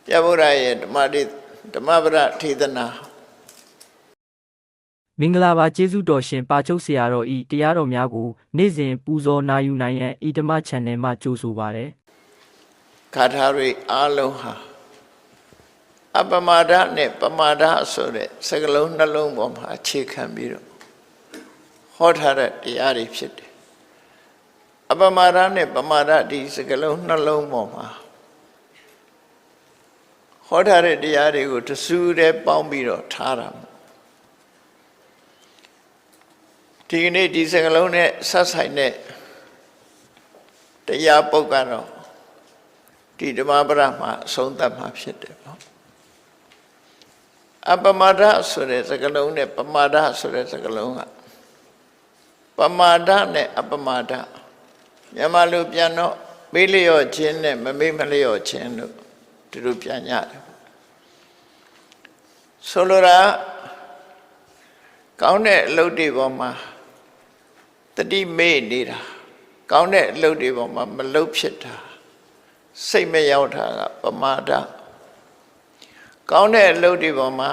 ပြဗုဒ္ဓရဲ့ဓမ္မပဒထေသနာမင်္ဂလာပါကျေးဇူးတော်ရှင်ပါချုပ်ဆရာတော်ဤတရားတော်များကိုနေ့စဉ်ပူဇော်နာယူနိုင်ရန်ဤဓမ္မ channel မှာကြိုဆိုပါရစေဂါထာတွေအားလုံးဟာအပမာဒနဲ့ပမာဒဆိုတဲ့စကားလုံးနှလုံးပေါ်မှာအခြေခံပြီးတော့ဟောထားတဲ့တရားတွေဖြစ်တယ်အပမာဒနဲ့ပမာဒဒီစကားလုံးနှလုံးပေါ်မှာဟောထားတဲ့တရားတွေကိုတဆူတည်းပေါင်းပြီးတော့ထားတာဒီကနေ့ဒီစကားလုံးနဲ့ဆက်ဆိုင်တဲ့တရားပုဒ်ကတော့ဒီဓမ္မပဒမှာအဆုံးသတ်မှာဖြစ်တယ်ပေါ့အပမာဒဆိုတဲ့စကားလုံးနဲ့ပမာဒဆိုတဲ့စကားလုံးကပမာဒနဲ့အပမာဒမြန်မာလိုပြန်တော့မေးလျော့ခြင်းနဲ့မမေးမလျော့ခြင်းတို့ဒီလိုပြန်ရတယ်ဆိုလိုတာကောင်းတဲ့အလုပ်တွေပေါ်မှာတတိမေ့နေတာကောင်းတဲ့အလုပ်တွေပေါ်မှာမလုပ်ဖြစ်တာစိတ်မရောက်တာကပမာဒကောင်းတဲ့အလုပ်တွေပေါ်မှာ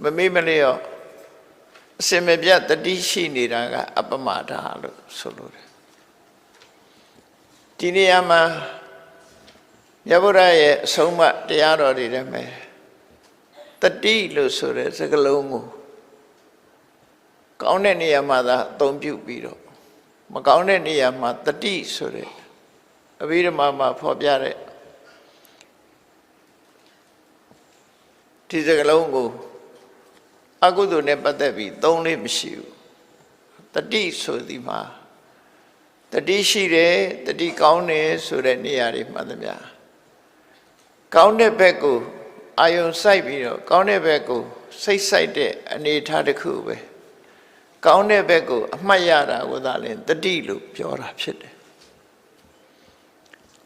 မမေ့မလျော့အစင်မပြတ်တတိရှိနေတာကအပမာဒလို့ဆိုလိုတယ်ဒီနေရာမှာမြတ်ဗုဒ္ဓရဲ့အဆုံးအမတရားတော်တွေထဲမှာတတိလို့ဆိုတဲ့စကားလုံးကိုကောင်းတဲ့နေရာမှာသာအသုံးပြုပြီးတော့မကောင်းတဲ့နေရာမှာတတိဆိုတဲ့အဘိဓမ္မာမှာဖော်ပြတဲ့ဒီစကားလုံးကိုအကုသိုလ်နဲ့ပတ်သက်ပြီးသုံးလေးမရှိဘူးတတိဆိုဒီမှာတတိရှိတယ်တတိကောင်းတယ်ဆိုတဲ့နေရာတွေမှတ်သမျှကောင်းတဲ့ဘက်ကိုအာယုံစိုက်ပြီးတော့ကောင်းတဲ့ဘက်ကိုစိတ်စိုက်တဲ့အနေအထားတစ်ခုပဲကောင်းတဲ့ဘက်ကိုအမှတ်ရတာကိုသာလျှင်တတိလို့ပြောတာဖြစ်တယ်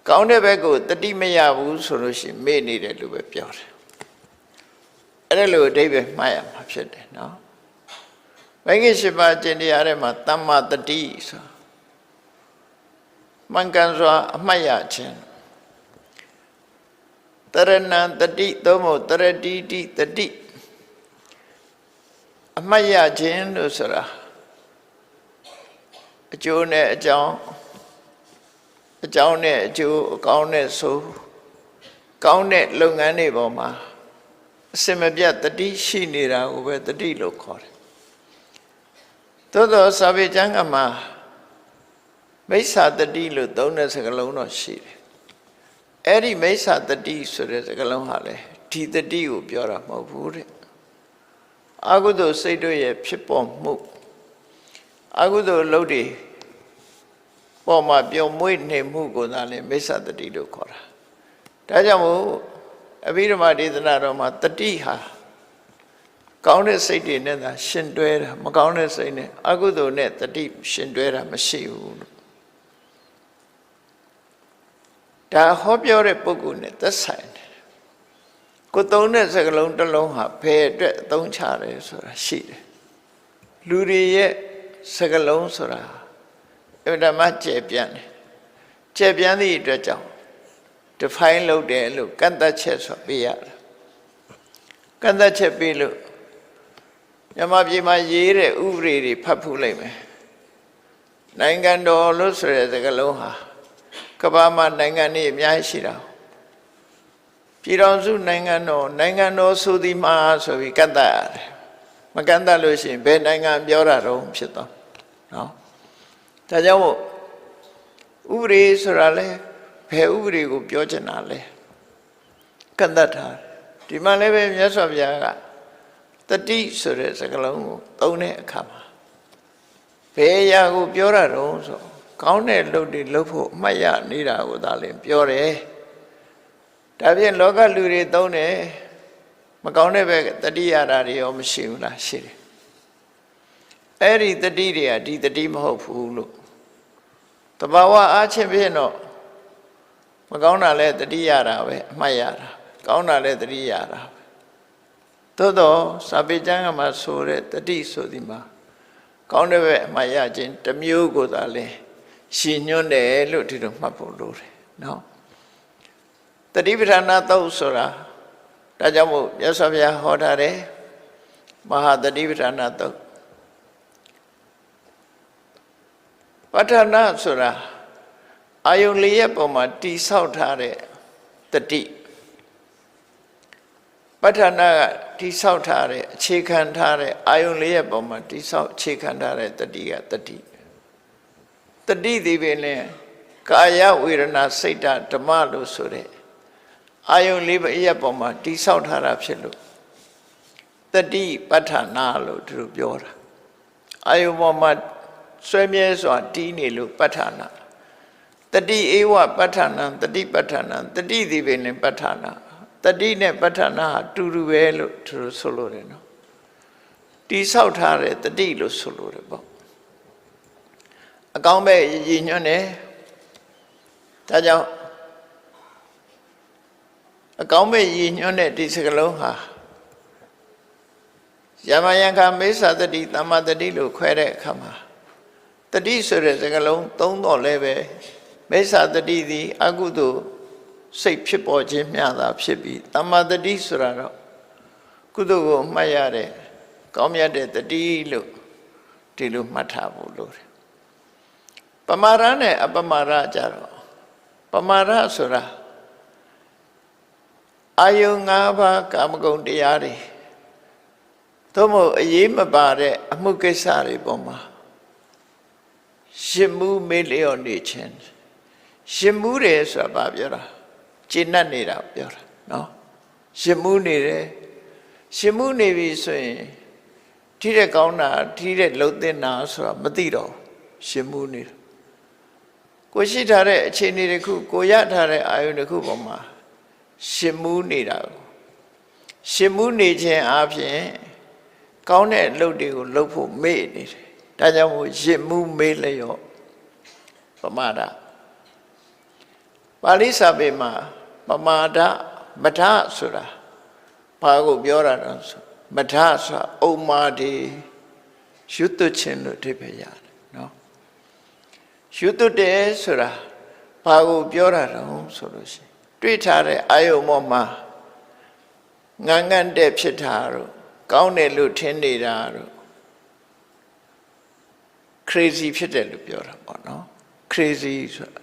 ကောင်းတဲ့ဘက်ကိုတတိမရဘူးဆိုလို့ရှိရင်မေ့နေတယ်လို့ပဲပြောတယ်အဲ့ဒါလို့အဓိပ္ပာယ်မှားရမှာဖြစ်တယ်နော်ဘိင်္ဂရှိပါကျင့်တရားထဲမှာတမ္မာတတိဆိုမှန်ကန်စွာအမှတ်ရခြင်းတရဏံတတိသို့မဟုတ်တရတိတိတတိအမှတ်ရခြင်းလို့ဆိုတာအကျိုးနဲ့အကြောင်းနဲ့အကျိုးအကောင်းနဲ့ဆိုကောင်းတဲ့လုပ်ငန်းတွေပေါ်မှာအစင်မပြတ်တတိရှိနေတာကိုပဲတတိလို့ခေါ်တယ်သို့သောစာပေကျမ်းကမှာမိစ္ဆာတတိလို့သုံးတဲ့စကားလုံးတော့ရှိတယ်အဲ့ဒီမိစ္ဆာတတိဆိုတဲ့စကားလုံးဟာလေဒီတတိကိုပြောတာမဟုတ်ဘူးတဲ့အကုသိုလ်စိတ်တို့ရဲ့ဖြစ်ပေါ်မှုအကုသိုလ်အလုပ်တွေပေါ်မှာပြုံမွေ့နေမှုကိုသာလေမိစ္ဆာတတိလို့ခေါ်တာဒါကြောင့်မို့အဘိဓမ္မာဒေသနာတော်မှာတတိဟာကောင်းတဲ့စိတ်တွေနဲ့သာရှင်တွဲတာမကောင်းတဲ့စိတ်နဲ့အကုသိုလ်နဲ့တတိရှင်တွဲတာမရှိဘူးလို့ဒါဟောပြောတဲ့ပုဂ္ဂိုလ်နဲ့သက်ဆိုင်တယ်ကိုသုံးတဲ့စကားလုံးတစ်လုံးဟာဘယ်အတွက်အသုံးချတယ်ဆိုတာရှိတယ်လူတွေရဲ့စကားလုံးဆိုတာအမှန်တမ်းကျယ်ပြန့်တယ်ကျယ်ပြန့်သည့်အတွက်ကြောင့် define လုပ်တယ်လို့ကန့်သတ်ချက်ဆိုပေးရတယ်ကန့်သတ်ချက်ပေးလို့မြန်မာပြည်မှာရေးတဲ့ဥပဒေတွေဖတ်ဖူးလိုက်မယ်နိုင်ငံတော်လို့ဆိုတဲ့စကားလုံးဟာကမ္ဘာမှာနိုင်ငံတွေအများကြီးရှိတာပြည်တော်စုနိုင်ငံတော်ဆိုသည်မှာဆိုပြီးကန့်သတ်ရတယ်မကန့်သတ်လို့ရှိရင်ဘယ်နိုင်ငံပြောတာတော့ဖြစ်သွားနော်ဒါကြောင့်မို့ဥပဒေဆိုတာလဲဘယ်ဥပဒေကိုပြောချင်တာလဲကန့်သတ်ထားဒီမှာလည်းပဲမြတ်စွာဘုရားကတတိဆိုတဲ့စကားလုံးကိုသုံးတဲ့အခါမှာဘယ်အရာကိုပြောတာတော့ဆိုကောင်းတဲ့လုပ်တွေလုပ်ဖို့အမှတ်ရနေတာကိုသာလျှင်ပြောတယ်ဒါဖြင့်လောကလူတွေသုံးတယ်မကောင်းတဲ့ဘက်တတိရတာတွေရောမရှိဘူးလားရှိတယ်အဲ့ဒီတတိတွေကဒီတတိမဟုတ်ဘူးလို့တဘာဝအားဖြင့်ဖြင့်တော့မကောင်းတာလဲတတိရတာပဲအမှတ်ရတာကောင်းတာလဲတတိရတာသို့တော့စာပေကျမ်းကမှာဆိုတဲ့တတိဆိုဒီမှာကောင်းတဲ့ဘက်အမှတ်ရခြင်းတစ်မျိုးကိုသာလဲရှင်ညွှန်းတယ်လို့ဒီလိုမှတ်ဖို့လိုတယ်နော်တ တတိပဋ္ဌာနာသုတ်ဆိုတာဒါကြောင့်မို့မြတ်စွာဘုရားဟောထားတယ်မဟာတတိပဋ္ဌာနာသုတ်ပဋ္ဌာနာဆိုတာအာယုန်လေးရဲ့ပုံမှာတိဆောက်ထားတဲ့တတိပဋ္ဌာနာကတိဆောက်ထားတဲ့အခြေခံထားတဲ့အာယုန်လေးရဲ့ပုံမှာတိဆောက်အခြေခံထားတဲ့တတိကတတိတတိဒီပင်လည်းကာယဝေဒနာစိတ်ဓမ္မလို့ဆိုတဲ့အာယုန်လေးရဲ့ပုံမှာတိဆောက်ထားတာဖြစ်လို့တတိပဋ္ဌာနာလို့သူတို့ပြောတာအာယုန်ပေါ်မှာဆွဲမြဲစွာတီးနေလို့ပဋ္ဌာနာတတိဧဝပဋ္ဌာနာတတိပဋ္ဌာနာတတိဒီပင်လည်းပဋ္ဌာနာတတိနဲ့ပဋ္ဌာနာဟာတူတူပဲလို့သူတို့ဆိုလို့တယ်နော်တိဆောက်ထားတဲ့တတိလို့ဆိုလို့တယ်ပေါ့အကောင်းပဲရည်ညွှန်းတယ်ဒါကြောင့်အကောင်းပဲရည်ညွှန်းတဲ့ဒီစကလုံးဟာယမယံခမေသတတိသမ္မာတတိလို့ခွဲတဲ့အခါမှာတတိဆိုတဲ့စကလုံးသုံးတော့လည်းပဲမေသတတိသည်အကုသိုလ်စိတ်ဖြစ်ပေါ်ခြင်းမျှသာဖြစ်ပြီးသမ္မာတတိဆိုတာတော့ကုသိုလ်ကိုမှတ်ရတဲ့ကောင်းမြတ်တဲ့တတိလို့ဒီလိုမှတ်ထားဖို့လိုတယ်ပမာရနဲ့အပမာရကြတော့ပမာရဆိုတာအာယုံ၅ပါးကာမဂုဏ်တရားတွေသို့မဟုတ်အရေးမပါတဲ့အမှုကိစ္စတွေပေါ်မှာရှင်းမှုမေးလျော့နေခြင်းရှင်းမှုတယ်ဆိုတာဘာပြောတာကျင့်တတ်နေတာပြောတာနော်ရှင်းမှုနေတယ်ရှင်းမှုနေပြီဆိုရင်ထိတဲ့ကောင်းတာထိတဲ့လှုပ်တဲ့နာဆိုတာမသိတော့ရှင်းမှုနေတယ်ကိုရှိထားတဲ့အခြေအနေတစ်ခုကိုရထားတဲ့အာယုန်တစ်ခုပေါ်မှာရှင်းမှုနေတာကိုရှင်းမှုနေခြင်းအပြင်ကောင်းတဲ့အလုပ်တွေကိုလုပ်ဖို့မေ့နေတယ်ဒါကြောင့်မို့ရှင်းမှုမေ့လျော့ပမာဒပါဠိစာပေမှာပမာဒမထဆိုတာဘာကိုပြောတာလဲဆိုမထဆိုတာအုံမာဒီရွတ်သွခြင်းလို့အဓိပ္ပာယ်ရတယ်နော်ရွတ်သွတယ်ဆိုတာဘာကိုပြောတာလဲဆိုလို့ရှိရင်တွေ့ထားတဲ့အာယုံပေါ်မှာငန်းငန်းတဲ့ဖြစ်တာတော့ကောင်းတယ်လို့ထင်နေတာတော့ crazy ဖြစ်တယ်လို့ပြောတာပေါ့နော် crazy ဆိုတာ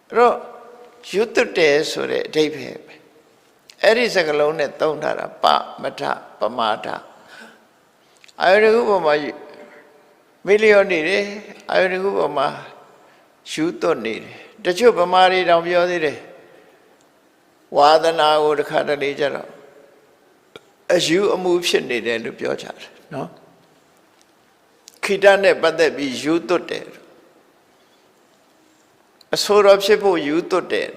အဲ့တော့ရွတ်တယ်ဆိုတဲ့အဓိပ္ပာယ်ပဲအဲ့ဒီစကားလုံးနဲ့သုံးထားတာပမထပမာဒအာယုန်ကုပေါ်မှာမီလီယံနေတယ်အာယုန်ကုပေါ်မှာယူသွတ်နေတယ်တချို့ဗမာတွေတောင်ပြောသေးတယ်ဝါဒနာကိုတစ်ခါတလေကြတော့အယူအမှုဖြစ်နေတယ်လို့ပြောကြတယ်နော်ခိတနဲ့ပတ်သက်ပြီးယူသွတ်တယ်အဆိုတော်ဖြစ်ဖို့ယူသွတ်တယ်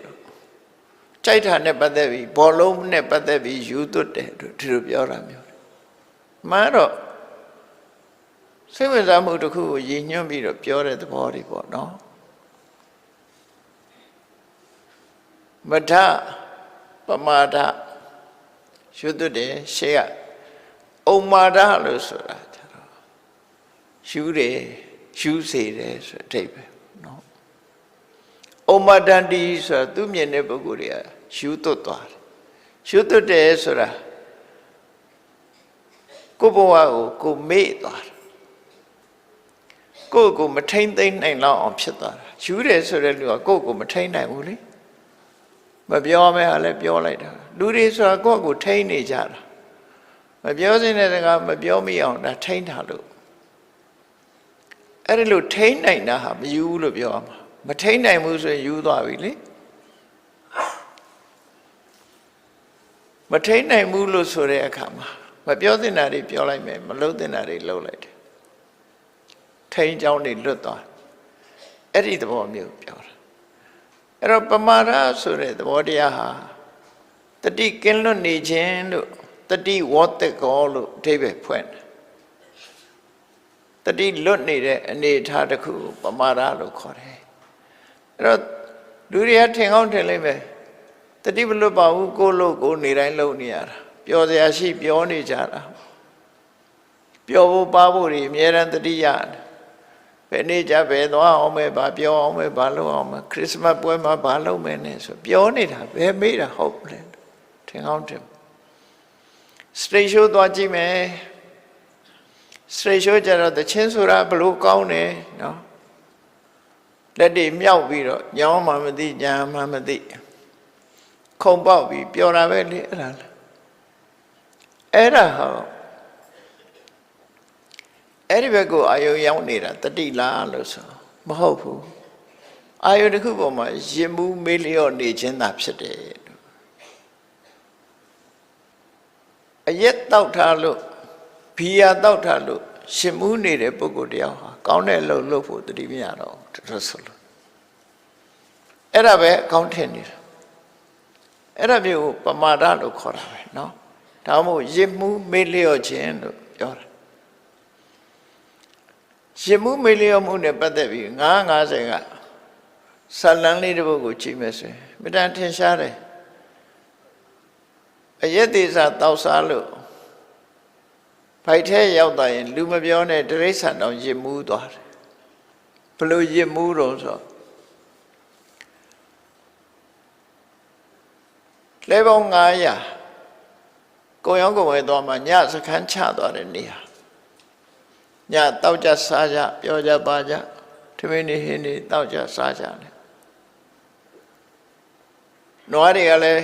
ကြိုက်တာနဲ့ပတ်သက်ပြီးဘောလုံးနဲ့ပတ်သက်ပြီးယူသွတ်တယ်လို့ဒီလိုပြောတာမျိုးမှန်တော့စိတ်ဝင်စားမှုတစ်ခုကိုရည်ညွှန်းပြီးတော့ပြောတဲ့သဘောတွေပေါ့နော်မထပမာဒရှုသွတ်တယ်ရှေ့ကအုံမာဒလို့ဆိုတာရှုတယ်ရှုစေတယ်ဆိုတဲ့အဓိပ္ပာယ်နော်ဩမတန္တိဆိုတာသူမြင်တဲ့ပုဂ္ဂိုလ်တွေကရှုသွတ်သွားတယ်ရှုသွတ်တယ်ဆိုတာကိုယ်ဘဝကိုမေ့သွားတယ်ကိုမထိမ့်သိမ့်နိုင်လောက်အောင်ဖြစ်သွားတာယူတယ်ဆိုတဲ့လူကကိုမထိမ့်နိုင်ဘူးလေမပြောမဲဟာလည်းပြောလိုက်တာလူတွေဆိုတာကိုထိမ့်နေကြတာမပြောစင်းတဲ့ကမပြောမိအောင်ဒါထိမ့်တာလို့အဲ့ဒီလိုထိမ့်နိုင်တာဟာမယူဘူးလို့ပြောရမှာမထိမ့်နိုင်ဘူးဆိုရင်ယူသွားပြီလေမထိမ့်နိုင်ဘူးလို့ဆိုတဲ့အခါမှာမပြောသင့်တာတွေပြောလိုက်မယ်မလုပ်သင့်တာတွေလုပ်လိုက်တယ်ထိန်ကြောင်းတွေလွတ်သွားအဲ့ဒီသဘောမျိုးပြောတာအဲ့တော့ပမာဒဆိုတဲ့သဘောတရားဟာတတိကင်းလွတ်နေခြင်းလို့တတိဝတ္တကောလို့အဓိပ္ပာယ်ဖွင့်တယ်တတိလွတ်နေတဲ့အနေအထားတစ်ခုပမာဒလို့ခေါ်တယ်အဲ့တော့လူတွေကထင်ကောင်းထင်လိမ့်မယ်တတိမလွတ်ပါဘူးကိုလို့ကိုနေတိုင်းလုံနေရတာပျော်စရာရှိပြောနေကြတာပျော်ဖို့ပါဖို့တွေအများရန်တတိရတယ် ဘယ်နေ့ကြဘယ်သွားအောင်မဲဘာပြောအောင်မဲဘာလုပ်အောင်မဲခရစ်စမတ်ပွဲမှာဘာလုပ်မဲနဲ့ဆိုပြောနေတာဘယ်မေးတာဟုတ်လဲထင်ကောင်းတယ်စတရိတ်ရှိုးသွားကြည့်မယ်စတရိတ်ရှိုးကြတော့တချင်းဆိုတာဘလို့ကောင်းတယ်နော်လက်တွေမြောက်ပြီးတော့ညောင်းမှမသိညာမှမသိခုံပေါက်ပြီးပြောတာပဲလေအဲ့ဒါဟောအဲ့ဒီဘက်ကိုအာယုံရောက်နေတာတတိလားလို့ဆိုမဟုတ်ဘူးအာယုံတစ်ခုပေါ်မှာရင်မှုမေးလျော့နေခြင်းသာဖြစ်တယ်အရက်တောက်ထားလို့ဘီယာတောက်ထားလို့ရှင်မှုနေတဲ့ပုဂ္ဂိုလ်တယောက်ဟာကောင်းတဲ့လုံလို့ဖို့တတိမရတော့တော်ဆိုလို့အဲ့ဒါပဲအကောင်းထင်နေတာအဲ့ဒါမျိုးပမာဒလို့ခေါ်တာပဲเนาะဒါမှမဟုတ်ရင်မှုမေးလျော့ခြင်းလို့ပြောတာရင်မှုမေးလျော့မှုနဲ့ပတ်သက်ပြီး950ကဇာလံလေးတစ်ပုဒ်ကိုကြည့်မယ်ဆိုရင်အမြဲတမ်းထင်ရှားတယ်အယက်သေးစာတောက်စားလို့ဖိုက်ထဲရောက်သွားရင်လူမပြောနဲ့တိရစ္ဆာန်တောင်ရင်မှုသွားတယ်ဘလို့ရင်မှုတော့ဆိုလဲပေါင်း900ကိုရောင်းကိုဝယ်သွားမှညစခန်းချသွားတဲ့နေရာညတောက်ကြစားကြပြောကြပါကြထမင်းနေဟင်းနေတောက်ကြစားကြတယ်နွားတွေကလည်း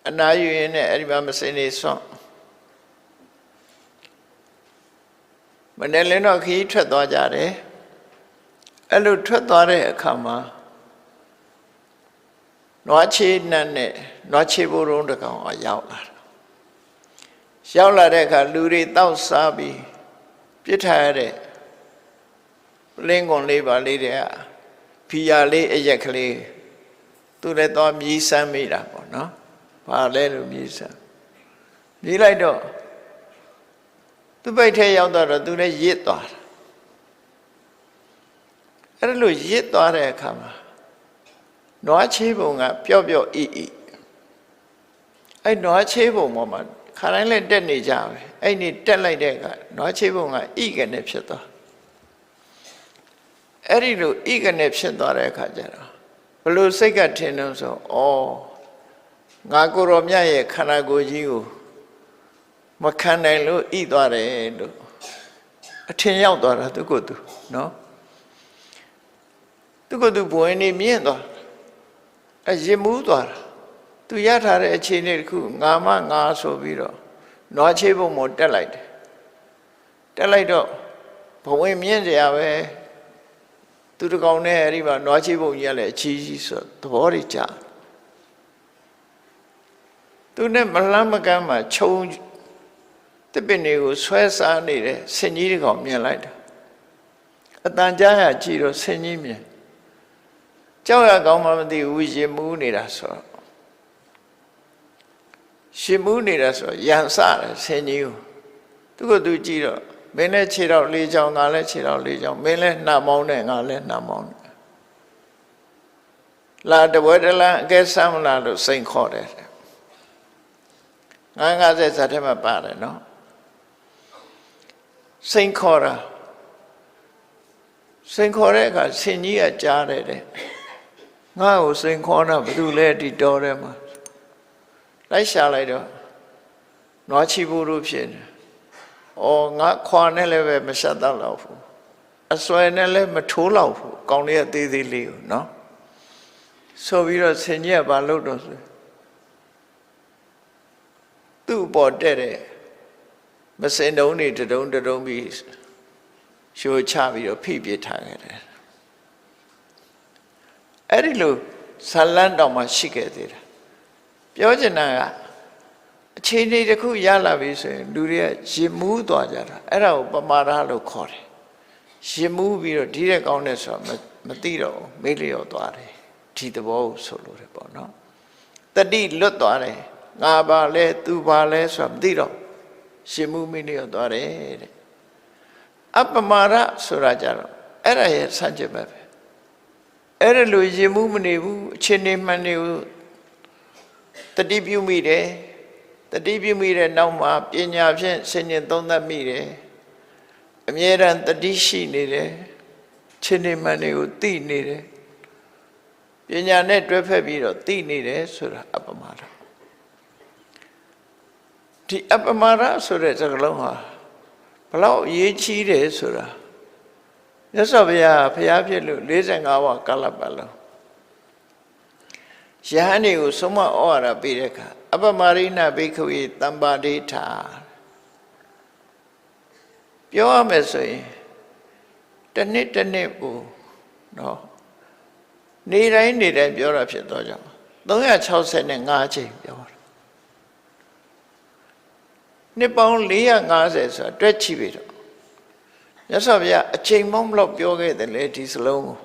အနာယူရင်နဲ့အဲ့ဒီမှာမစင်နေဆွန့်မနေ့လင်းတော့ခီးထွက်သွားကြတယ်အဲ့လိုထွက်သွားတဲ့အခါမှာနွားချေနဲ့နွားချေဘိုးရုံးတကောင်ရောက်လာတဲ့အခါလူတွေတောက်စားပြီးပြစ်ထားရတဲ့လင်းကွန်လေးပါလေးတွေကဖီယာလေးအရက်ကလေးသူလည်းသွားမြည်ဆမ်းမိတာပေါ့နော်ဘာလဲလို့မြည်ဆမ်းမြည်လိုက်တော့သူ့ပိတ်ထဲရောက်တော့သူလည်းရစ်သွားတာအဲ့ဒါလို့ရစ်သွားတဲ့အခါမှာနွားချေးပုံကပျော့ပျော့အီအဲ့နွားချေးပုံပေါ်မှာခါတိုင်းလည်းတက်နေကြပဲအဲ့ဒီတက်လိုက်တဲ့အခါနွားချေးပုံကဣကနေဖြစ်သွားအဲ့ဒီလိုဣကနေဖြစ်သွားတဲ့အခါကျတော့ဘလို့စိတ်ကထင်လို့ဆိုဩငါကိုရောမြတ်ရဲ့ခန္ဓာကိုယ်ကြီးကိုမခံနိုင်လို့ဣသွားတယ်လို့အထင်ရောက်သွားတာသူကသူနော်သူကသူဘဝင်နေမြင့်သွားအရင်မူးသွားတာသူရထားတဲ့အခြေအနေတစ်ခုငါမှငါဆိုပြီးတော့နွားချေးပုံပေါ်တက်လိုက်တယ်တက်လိုက်တော့ဘဝင်မြင့်ကြရပဲသူတကောင်နဲ့အဲ့ဒီမှာနွားချေးပုံကြီးကလည်းအချီးကြီးဆိုသဘောတွေကြာသူနဲ့မလန်းမကမ်းမှာခြုံတစ်ပင်တွေကိုဆွဲစားနေတဲ့ဆင်ကြီးတကောင်မြင်လိုက်တာအတန်ကြားရကြည့်တော့ဆင်ကြီးမြင်ကြောက်ရကောင်းမှမသိဘူးရင်မူးနေတာဆိုတော့ရှင်မူးနေတာဆိုရန်စတယ်ဆင်ကြီးကိုသူကသူကြည့်တော့မင်းလည်းခြေတော့၄ချောင်းငါလည်းခြေတော့၄ချောင်းမင်းလည်းနှာမောင်းနဲ့ငါလည်းနှာမောင်းနဲ့လာတပွဲတလန်းအကဲဆမ်းမလားလို့စိန်ခေါ်တယ်950ဇာတ်ထဲမှာပါတယ်နော်စိန်ခေါ်တာစိန်ခေါ်တဲ့အခါဆင်ကြီးကကြားတယ်တဲ့ငါ့ကိုစိန်ခေါ်တာဘယ်သူလဲဒီတော်ထဲမှာလိုက်ရှာလိုက်တော့နွားချီဘူးလို့ဖြစ်နေဩငါခွာနဲ့လည်းပဲမရှက်တော့လောက်ဘူးအစွဲနဲ့လည်းမထိုးလောက်ဘူးကောင်းလေးကသေးသေးလေးကိုနော်ဆိုပြီးတော့ဆင်ကြီးကဘာလုပ်တော့ဆိုသူ့ပေါ်တက်တဲ့မစင်တုံးတွေတုံပြီးရှိုးချပြီးတော့ဖိပြထားခဲ့တယ်အဲ့ဒီလိုဇလန်းတော်မှာရှိခဲ့သေးတယ်ပြောချင်တာကအခြေအနေတစ်ခုရလာပြီဆိုရင်လူတွေကရင်မူးသွားကြတာအဲ့ဒါကိုပမာဒလို့ခေါ်တယ်ရင်မူးပြီးတော့ဒီတဲ့ကောင်းတဲ့ဆိုတော့မသိတော့မေးလျော့သွားတယ်ဒီသဘောကိုဆိုလို့တယ်ပေါ့နော်တတိလွတ်သွားတယ်ငါပါလဲသူပါလဲဆိုတော့မသိတော့ရှင်မူးမေးလျော့သွားတယ်တဲ့အပမာဒဆိုတာကြတော့အဲ့ဒါရဲ့ဆန့်ကျင်ဘက်ပဲအဲ့ဒါလိုရင်မူးမနေဘူးအချင်းနေမှန်နေဘူးတတိပြုမိတယ်တတိပြုမိတဲ့နောက်မှာပညာဖြင့်ဆင်ញင်သုံးသပ်မိတယ် အမြဲတမ်းတတိရှိနေတယ်ချင်းနေမှန်တွေကိုသိနေတယ်ပညာနဲ့တွဲဖက်ပြီးတော့သိနေတယ်ဆိုတာအပမာဒဒီအပမာဒဆိုတဲ့စကားလုံးဟာဘလောက်အရေးကြီးတယ်ဆိုတာမြတ်စွာဘုရားဖျားဖြစ်လို့45ဝါကာလပတ်လုံးယဟန်တွေကိုဆုံးမဩဝါဒပေးတဲ့အခါအပမာရိဏဘိက္ခဝေတမ္ပါဒိဋ္ဌာပြောရမယ်ဆိုရင်တစ်နှစ်ကိုနော်နေတိုင်းပြောတာဖြစ်တော့ကြောင့်365ချိန်ပြောတာနှစ်ပေါင်း450ဆိုတာတွက်ချိပြီတော့မြတ်စွာဘုရားအချိန်မောင်းမလို့ပြောခဲ့တယ်လေဒီစလုံးကို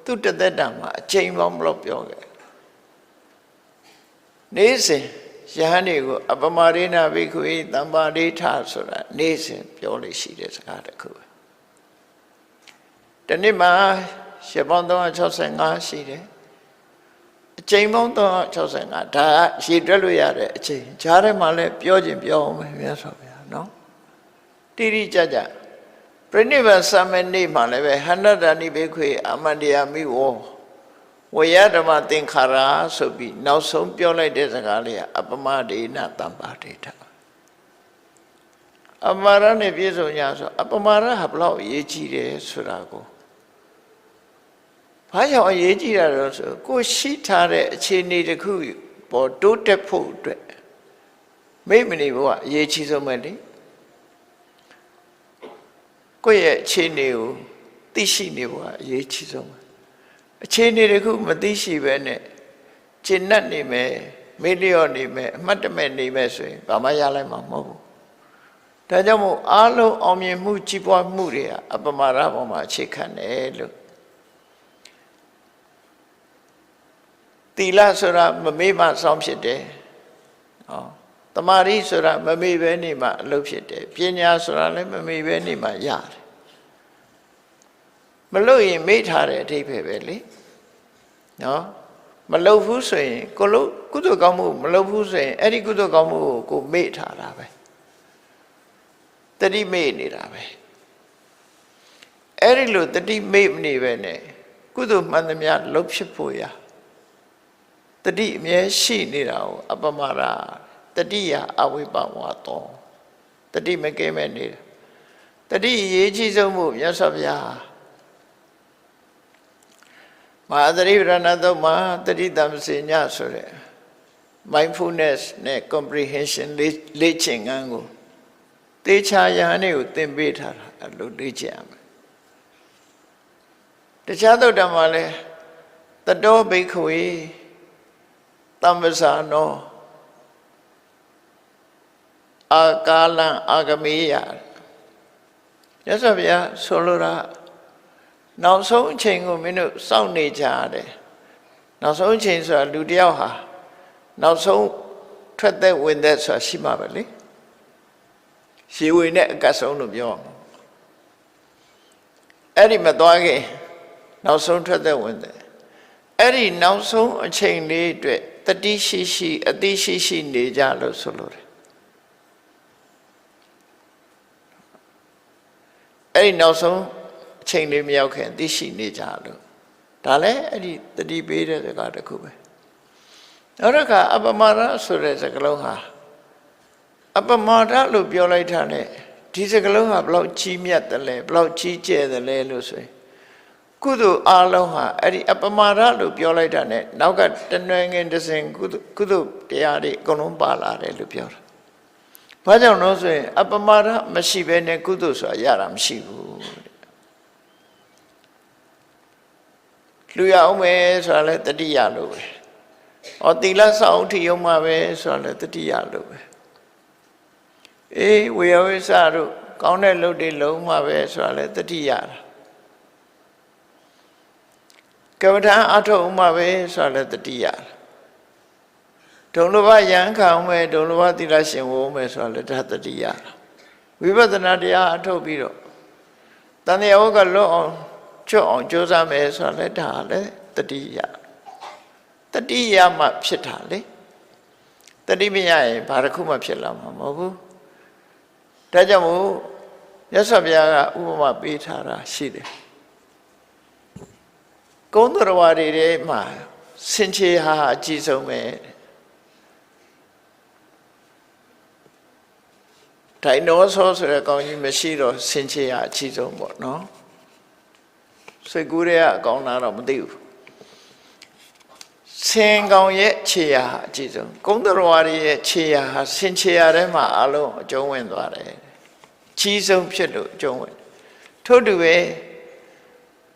သူတသက်တာမှာအချိန်မောင်းမလို့ပြောခဲ့နေ့စဉ်ယဟန်တွေကိုအပမာရိဏဘိက္ခဝေတမ္ပါဒိဋ္ဌာဆိုတာနေ့စဉ်ပြောလို့ရှိတဲ့စကားတစ်ခုပဲဒီနေ့မှာရှပေါင်း365ရှိတယ်အချိန်ပေါင်း365ဒါရှည်တွက်လို့ရတဲ့အချိန်ဂျားထဲမှာလည်းပြောခြင်းပြောအောင်မယ်မြတ်စွာဘုရားနော်တိတိကျကျပြိဋိဘသမ္မနေ့မှာလည်းပဲဟန္တတဏိဘိက္ခွေအမန္တယာမိဝောဝေယဓမ္မသင်္ခါရဆိုပြီးနောက်ဆုံးပြောလိုက်တဲ့စကားလေးကအပမဒေနတမ္ပါဒိဋ္ဌအပမာရနဲ့ပြည့်စုံညာဆိုအပမာရဟာဘလောက်အရေးကြီးတယ်ဆိုတာကိုဘာကြောင့်အရေးကြီးတာလဲဆိုကိုရှိထားတဲ့အခြေအနေတစ်ခုပေါ်တိုးတက်ဖို့အတွက်မိမနေဘုရားအရေးကြီးဆုံးပဲလေကိုယ့်ရဲ့အခြေအနေကိုသိရှိနေဘုရားအရေးကြီးဆုံးပဲအခြေအနေတစ်ခုမသိရှိပဲနဲ့ကျင့်တတ်နေမယ်မေ့လျော့နေမယ်အမှတ်တမဲ့နေမယ်ဆိုရင်ဘာမှရလိုက်မှာမဟုတ်ဘူးဒါကြောင့်မို့အားလုံးအောင်မြင်မှုကြီးပွားမှုတွေကအပမာဒပေါ်မှာအခြေခံတယ်လို့သီလဆိုတာမမေ့မှစောင့်ဖြစ်တယ်တမာရီဆိုတာမမေ့ပဲနေမှအလုပ်ဖြစ်တယ်ပညာဆိုတာလည်းမမေ့ပဲနေမှရတယ်မလို့ရင်မေ့ထားတဲ့အဓိပ္ပာယ်ပဲလေနော်မလုပ်ဘူးဆိုရင်ကိုလို့ကုသိုလ်ကောင်းမှုမလုပ်ဘူးဆိုရင်အဲ့ဒီကုသိုလ်ကောင်းမှုကိုမေ့ထားတာပဲတတိမေ့နေတာပဲအဲ့ဒီလိုတတိမေ့မနေပဲနဲ့ကုသိုလ်မှန်သမျှလုပ်ဖြစ်ဖို့ရတတိအမြဲရှိနေတာကိုအပမာဒတတိယအဝိပဝါတောတတိမကဲမဲ့နေတာတတိအရေးကြီးဆုံးမှုမြတ်စွာဘုရားမဟာသရိပရဏသုတ်မှာတတိတမစေညဆိုတဲ့ mindfulness နဲ့ comprehension လေ့ကျင့်ခန်းကိုတေချာယဟန်တွေကိုသင်ပေးထားတာအဲ့လိုလေ့ကျင့်ရမယ်တခြားသုတ်တံမှာလည်းတတောဘိက္ခဝေတမ္ပဇာနောအာကာလံအာဂမေယရသော်ဗျာဆိုလိုတာနောက်ဆုံးအချိန်ကိုမင်းတို့စောင့်နေကြရတယ်နောက်ဆုံးအချိန်ဆိုတာလူတယောက်ဟာနောက်ဆုံးထွက်သက်ဝင်သက်ဆိုတာရှိမှာပဲလေရှည်ဝင်တဲ့အကတ်ဆုံးလို့ပြောအဲ့ဒီမသွားခင်နောက်ဆုံးထွက်သက်ဝင်သက်အဲ့ဒီနောက်ဆုံးအချိန်လေးအတွက်တတိရှိရှိအတိရှိရှိနေကြလို့ဆိုလိုတယ်အဲ့ဒီနောက်ဆုံးအချိန်လေးမရောက်ခင်သိရှိနေကြလို့ဒါလည်းအဲ့ဒီတတိပေးတဲ့စကားတစ်ခုပဲနောက်တစ်ခါအပမာဒဆိုတဲ့စကားလုံးဟာအပမာဒလို့ပြောလိုက်တာ ਨੇ ဒီစကားလုံးဟာဘလောက်ကြီးမြတ်တယ်လဲဘလောက်ကြီးကျယ်တယ်လဲလို့ဆိုရင်ကုသိုလ်အလုံးဟာအဲ့ဒီအပမာဒလို့ပြောလိုက်တာ ਨੇ နောက်ကတနွယ်ငင်တစ်စင်ကုသိုလ်တရားတွေအကုန်လုံးပါလာတယ်လို့ပြောတာဘာကြောင့်လို့ဆိုရင်အပမာဒမရှိဘဲနဲ့ကုသိုလ်ဆိုတာရတာမရှိဘူးလူရအောင်ပဲဆိုတာလဲတတိယလို့ပဲ။ဩသီလစောင့်ထီအောင်မှာပဲဆိုတာလဲတတိယလို့ပဲ။အေးဝေယဝိစတို့ကောင်းတဲ့လုပ်တွေလုံးမှာပဲဆိုတာလဲတတိယတာ။ကမ္မထာအထုတ်အောင်မှာပဲဆိုတာလဲတတိယတာ။ဒုံလဘယံခံအောင်ပဲဒုံလဘသီလရှင်ဝအောင်ပဲဆိုတာလဲဒါတတိယတာ။ဝိပဿနာတရားအထုတ်ပြီးတော့တန်တရားဝကလွတ်အောင်ချွတ်အောင်ကြိုးစားမယ်ဆိုတာလည်းဒါလည်းတတိယမှဖြစ်တာလေတတိမရရင်ဘာတစ်ခုမှဖြစ်လာမှာမဟုတ်ဘူး ဒါကြောင့်မို့မြတ်စွာဘုရားကဥပမာပေးထားတာရှိတယ်ကုန်းတော်ဝါတွေထဲမှာစင်ချေဟာအကြီးဆုံးပဲဒိုင်နိုဆောဆိုတဲ့ကောင်ကြီးမရှိတော့စင်ချေဟာအကြီးဆုံးပေါ့နော်စိတ်ကူးရဲအကောင်လားတော့မသိဘူးဆင်ကောင်ရဲ့ခြေရာအကြည့်ဆုံးကုန်းတော်ဝါရီရဲ့ခြေရာဟာဆင်ခြေရာထဲမှာအလုံးအကျုံးဝင်သွားတယ်ကြီးဆုံးဖြစ်လို့အကျုံးဝင်ထို့တူပဲ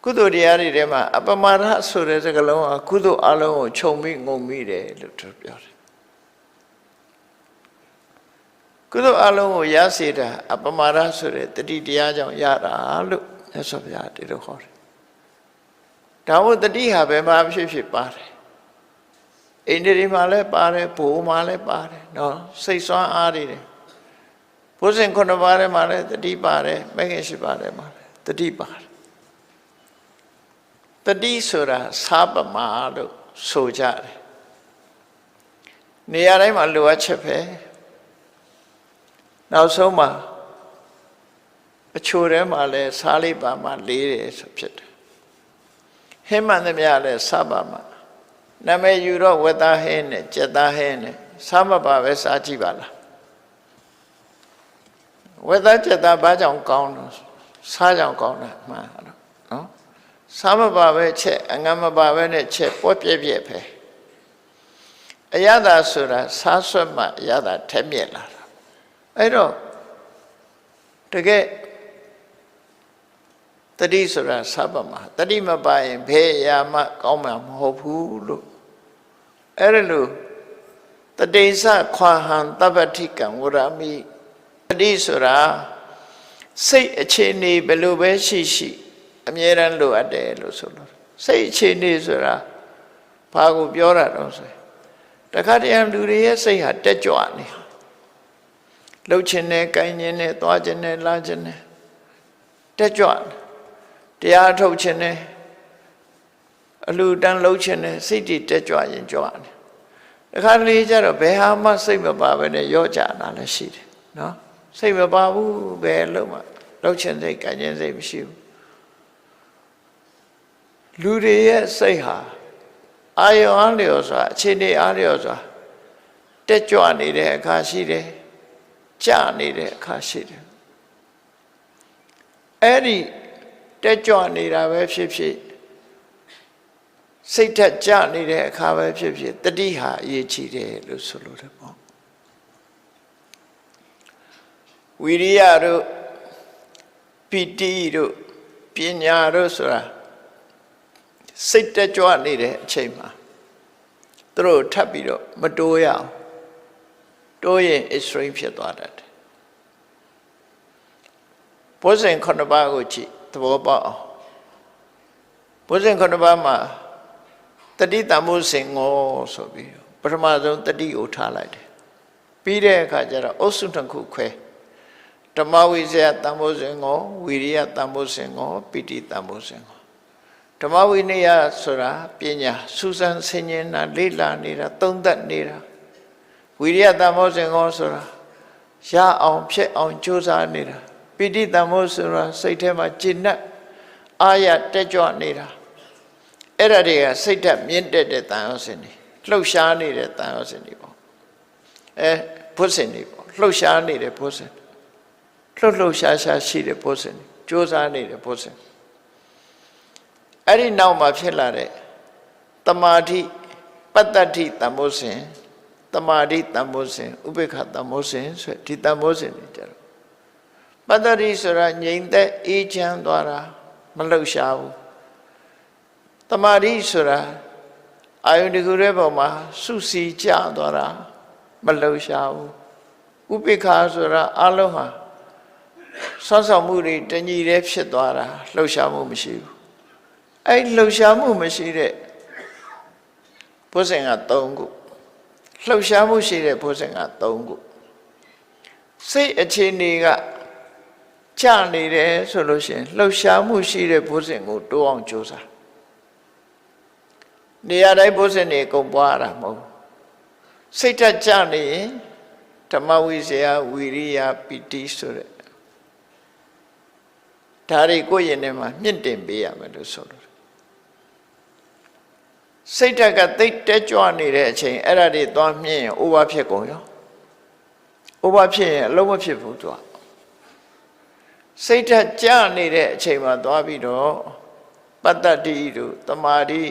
ကုသိုလ်တရားတွေထဲမှာအပမရဆိုတဲ့စကားလုံးကကုသိုလ်အလုံးကိုခြုံပြီးငုံမိတယ်လို့သူပြောတယ်ကုသိုလ်အလုံးကိုရစေတာအပမရဆိုတဲ့တတိတရားကြောင့်ရတာလို့မြတ်စွာဘုရားဒီလိုဟောတယ်ဒါမို့တတိဟာဘယ်မှာဖြစ်ဖြစ်ပါတယ်အိန္ဒြေမှာလည်းပါတယ်ဘိုးမှာလည်းပါတယ်နော်စိတ်ဆွမ်းအားတွေဘုဇင်9ပါးထဲမှာလည်းတတိပါတယ်မဂ္ဂင်10ပါးထဲမှာလည်းတတိပါတယ်တတိဆိုတာသာပမာလို့ဆိုကြတယ်နေရာတိုင်းမှာလိုအပ်ချက်ပဲနောက်ဆုံးမှာအချိုထဲမှာလည်းစားလေးပါမှလေးတယ်ဆိုဖြစ်တယ်ဟိမန်သမျှလည်းစားပါမှနာမည်ယူတော့ဝက်သားဟင်းနဲ့ကြက်သားဟင်းနဲ့စားမပါပဲစားကြည့်ပါလားဝက်သားကြက်သားဘာကြောင့်ကောင်းလို့စားကြောင့်ကောင်းတာမှန်တော့နော်စားမပါပဲချက်အငတ်မပါပဲနဲ့ချက်ပွက်ပြက်ပြက်ပဲအရသာဆိုတာစားဆွတ်မှအရသာထက်မြက်လာတာအဲ့တော့တကယ်တတိဆိုတာစားပါမှာတတိမပါရင်ဘယ်အရာမှကောင်းမှာမဟုတ်ဘူးလို့အဲ့ဒါလို့တတိစခွာဟံတပ္ပတိကံဝရမိတတိဆိုတာစိတ်အခြေအနေဘယ်လိုပဲရှိရှိအမြဲတမ်းလိုအပ်တယ်လို့ဆိုလို့စိတ်အခြေအနေဆိုတာဘာကိုပြောတာတော့ဆိုတခါတည်းလူတွေရဲ့စိတ်ဟာတက်ကြွနေလှုပ်ခြင်းနဲ့ကိုင်းခြင်းနဲ့သွားခြင်းနဲ့လာခြင်းနဲ့တက်ကြွတရားထုတ်ခြင်းနဲ့အလူတန်းလှုပ်ခြင်းနဲ့စိတ်တည်တက်ကြွရင်ကြွတယ်တခါတလေကျတော့ဘယ်ဟာမှစိတ်မပါဘဲနဲ့ရော့ကြတာလည်းရှိတယ်နော်စိတ်မပါဘူးဘယ်လို့မှလှုပ်ခြင်းစိတ်ကိုင်းခြင်းစိတ်မရှိဘူးလူတွေရဲ့စိတ်ဟာအာယုံအားလျော်စွာအခြေအနေအားလျော်စွာတက်ကြွနေတဲ့အခါရှိတယ်ကြနေတဲ့အခါရှိတယ်အဲ့ဒီတက်ကြွနေတာပဲဖြစ်ဖြစ်စိတ်ထက်ကြနေတဲ့အခါပဲဖြစ်ဖြစ်တတိဟာအရေးကြီးတယ်လို့ဆိုလိုတယ်ပေါ့ဝိရိယတို့ပီတိတို့ပညာတို့ဆိုတာစိတ်တက်ကြွနေတဲ့အချိန်မှာသူတို့ထပ်ပြီးတော့မတိုးရအောင်တိုးရင် extreme ဖြစ်သွားတတ်တယ်ဘုဇင်9ပါးကိုကြည့်သဘောပေါက်အောင်ဘုဇင်9ပါးမှာတတိတမိုးစင်ငေါဆိုပြီးပထမဆုံးတတိကိုထားလိုက်တယ်ပြီးတဲ့အခါကျတော့အုပ်စုတစ်ခုခွဲဓမ္မဝိဇ္ဇာတမိုးစင်ငေါဝိရိယတမိုးစင်ငေါပိဋိတမိုးစင်ငေါဓမ္မဝိနည်းဆိုတာပညာစူးစမ်းဆင်ခြင်တာလေ့လာနေတာသုံးသပ်နေတာဝိရိယတမိုးစင်ငေါဆိုတာရအောင်ဖြစ်အောင်ကြိုးစားနေတာပိဋိတမိုးဆိုတာစိတ်ထဲမှာကျင့်တ်အာရတက်ကြွနေတာအဲ့ဒါတွေကစိတ်ဓာတ်မြင့်တက်တဲ့တန်ရောစင်တွေလှုပ်ရှားနေတဲ့တန်ရောစင်တွေပေါ့ဘုဇင်တွေပေါ့လှုပ်ရှားနေတဲ့ဘုဇင်လှုပ်ရှားရှိတဲ့ဘုဇင်ကြိုးစားနေတဲ့ဘုဇင်အဲ့ဒီနောက်မှာဖြစ်လာတဲ့တမာတိပတ္တတိတမိုးစင်တမာတိတမိုးစင်ဥပေက္ခတမိုးစင်ဆိုဒီတမိုးစင်တွေကြတော့ပတ္တတိဆိုတာငြိမ်သက်အေးချမ်းသွားတာမလှုပ်ရှားဘူးတမာတိဆိုတာအာယုန်ဒီကုရဲပေါ်မှာစုစည်းကြသွားတာမလှုပ်ရှားဘူးဥပေက္ခဆိုတာအလုံးဟာဆောက်ဆောင်မှုတွေတညီတည်းဖြစ်သွားတာလှုပ်ရှားမှုမရှိဘူးအဲ့လှုပ်ရှားမှုမရှိတဲ့ဘုဇင်က3ခုလှုပ်ရှားမှုရှိတဲ့ဘုဇင်က3ခုစိတ်အခြေအနေကကြနေတယ်ဆိုလို့ရှိရင်လှုပ်ရှားမှုရှိတဲ့ဘုဇင်ကိုတိုးအောင်ကြိုးစားနေရာတိုင်းဘုဇင်တွေအကုန်ပွားရတာမဟုတ်စိတ်ထက်ကြနေရင် ဓမ္မဝိဇ္ဇာဝီရိယပိတိဆိုတဲ့ဒါတွေကိုယ့်ရင်ထဲမှာမြင့်တင်ပေးရမယ်လို့ဆိုလို့စိတ်ဓာတ်ကသိတက်ကြွနေတဲ့အချိန်အဲ့ဒါတွေသွားမြင့်ရင်အိုးဘာဖြစ်ကုန်ရောအိုးဘာဖြစ်ရင်အလုံးမဖြစ်ဘူးသူကစိတ်ဓာတ်ကြနေတဲ့အချိန်မှာသွားပြီးတော့ပတ္တတိတို့တမာတိ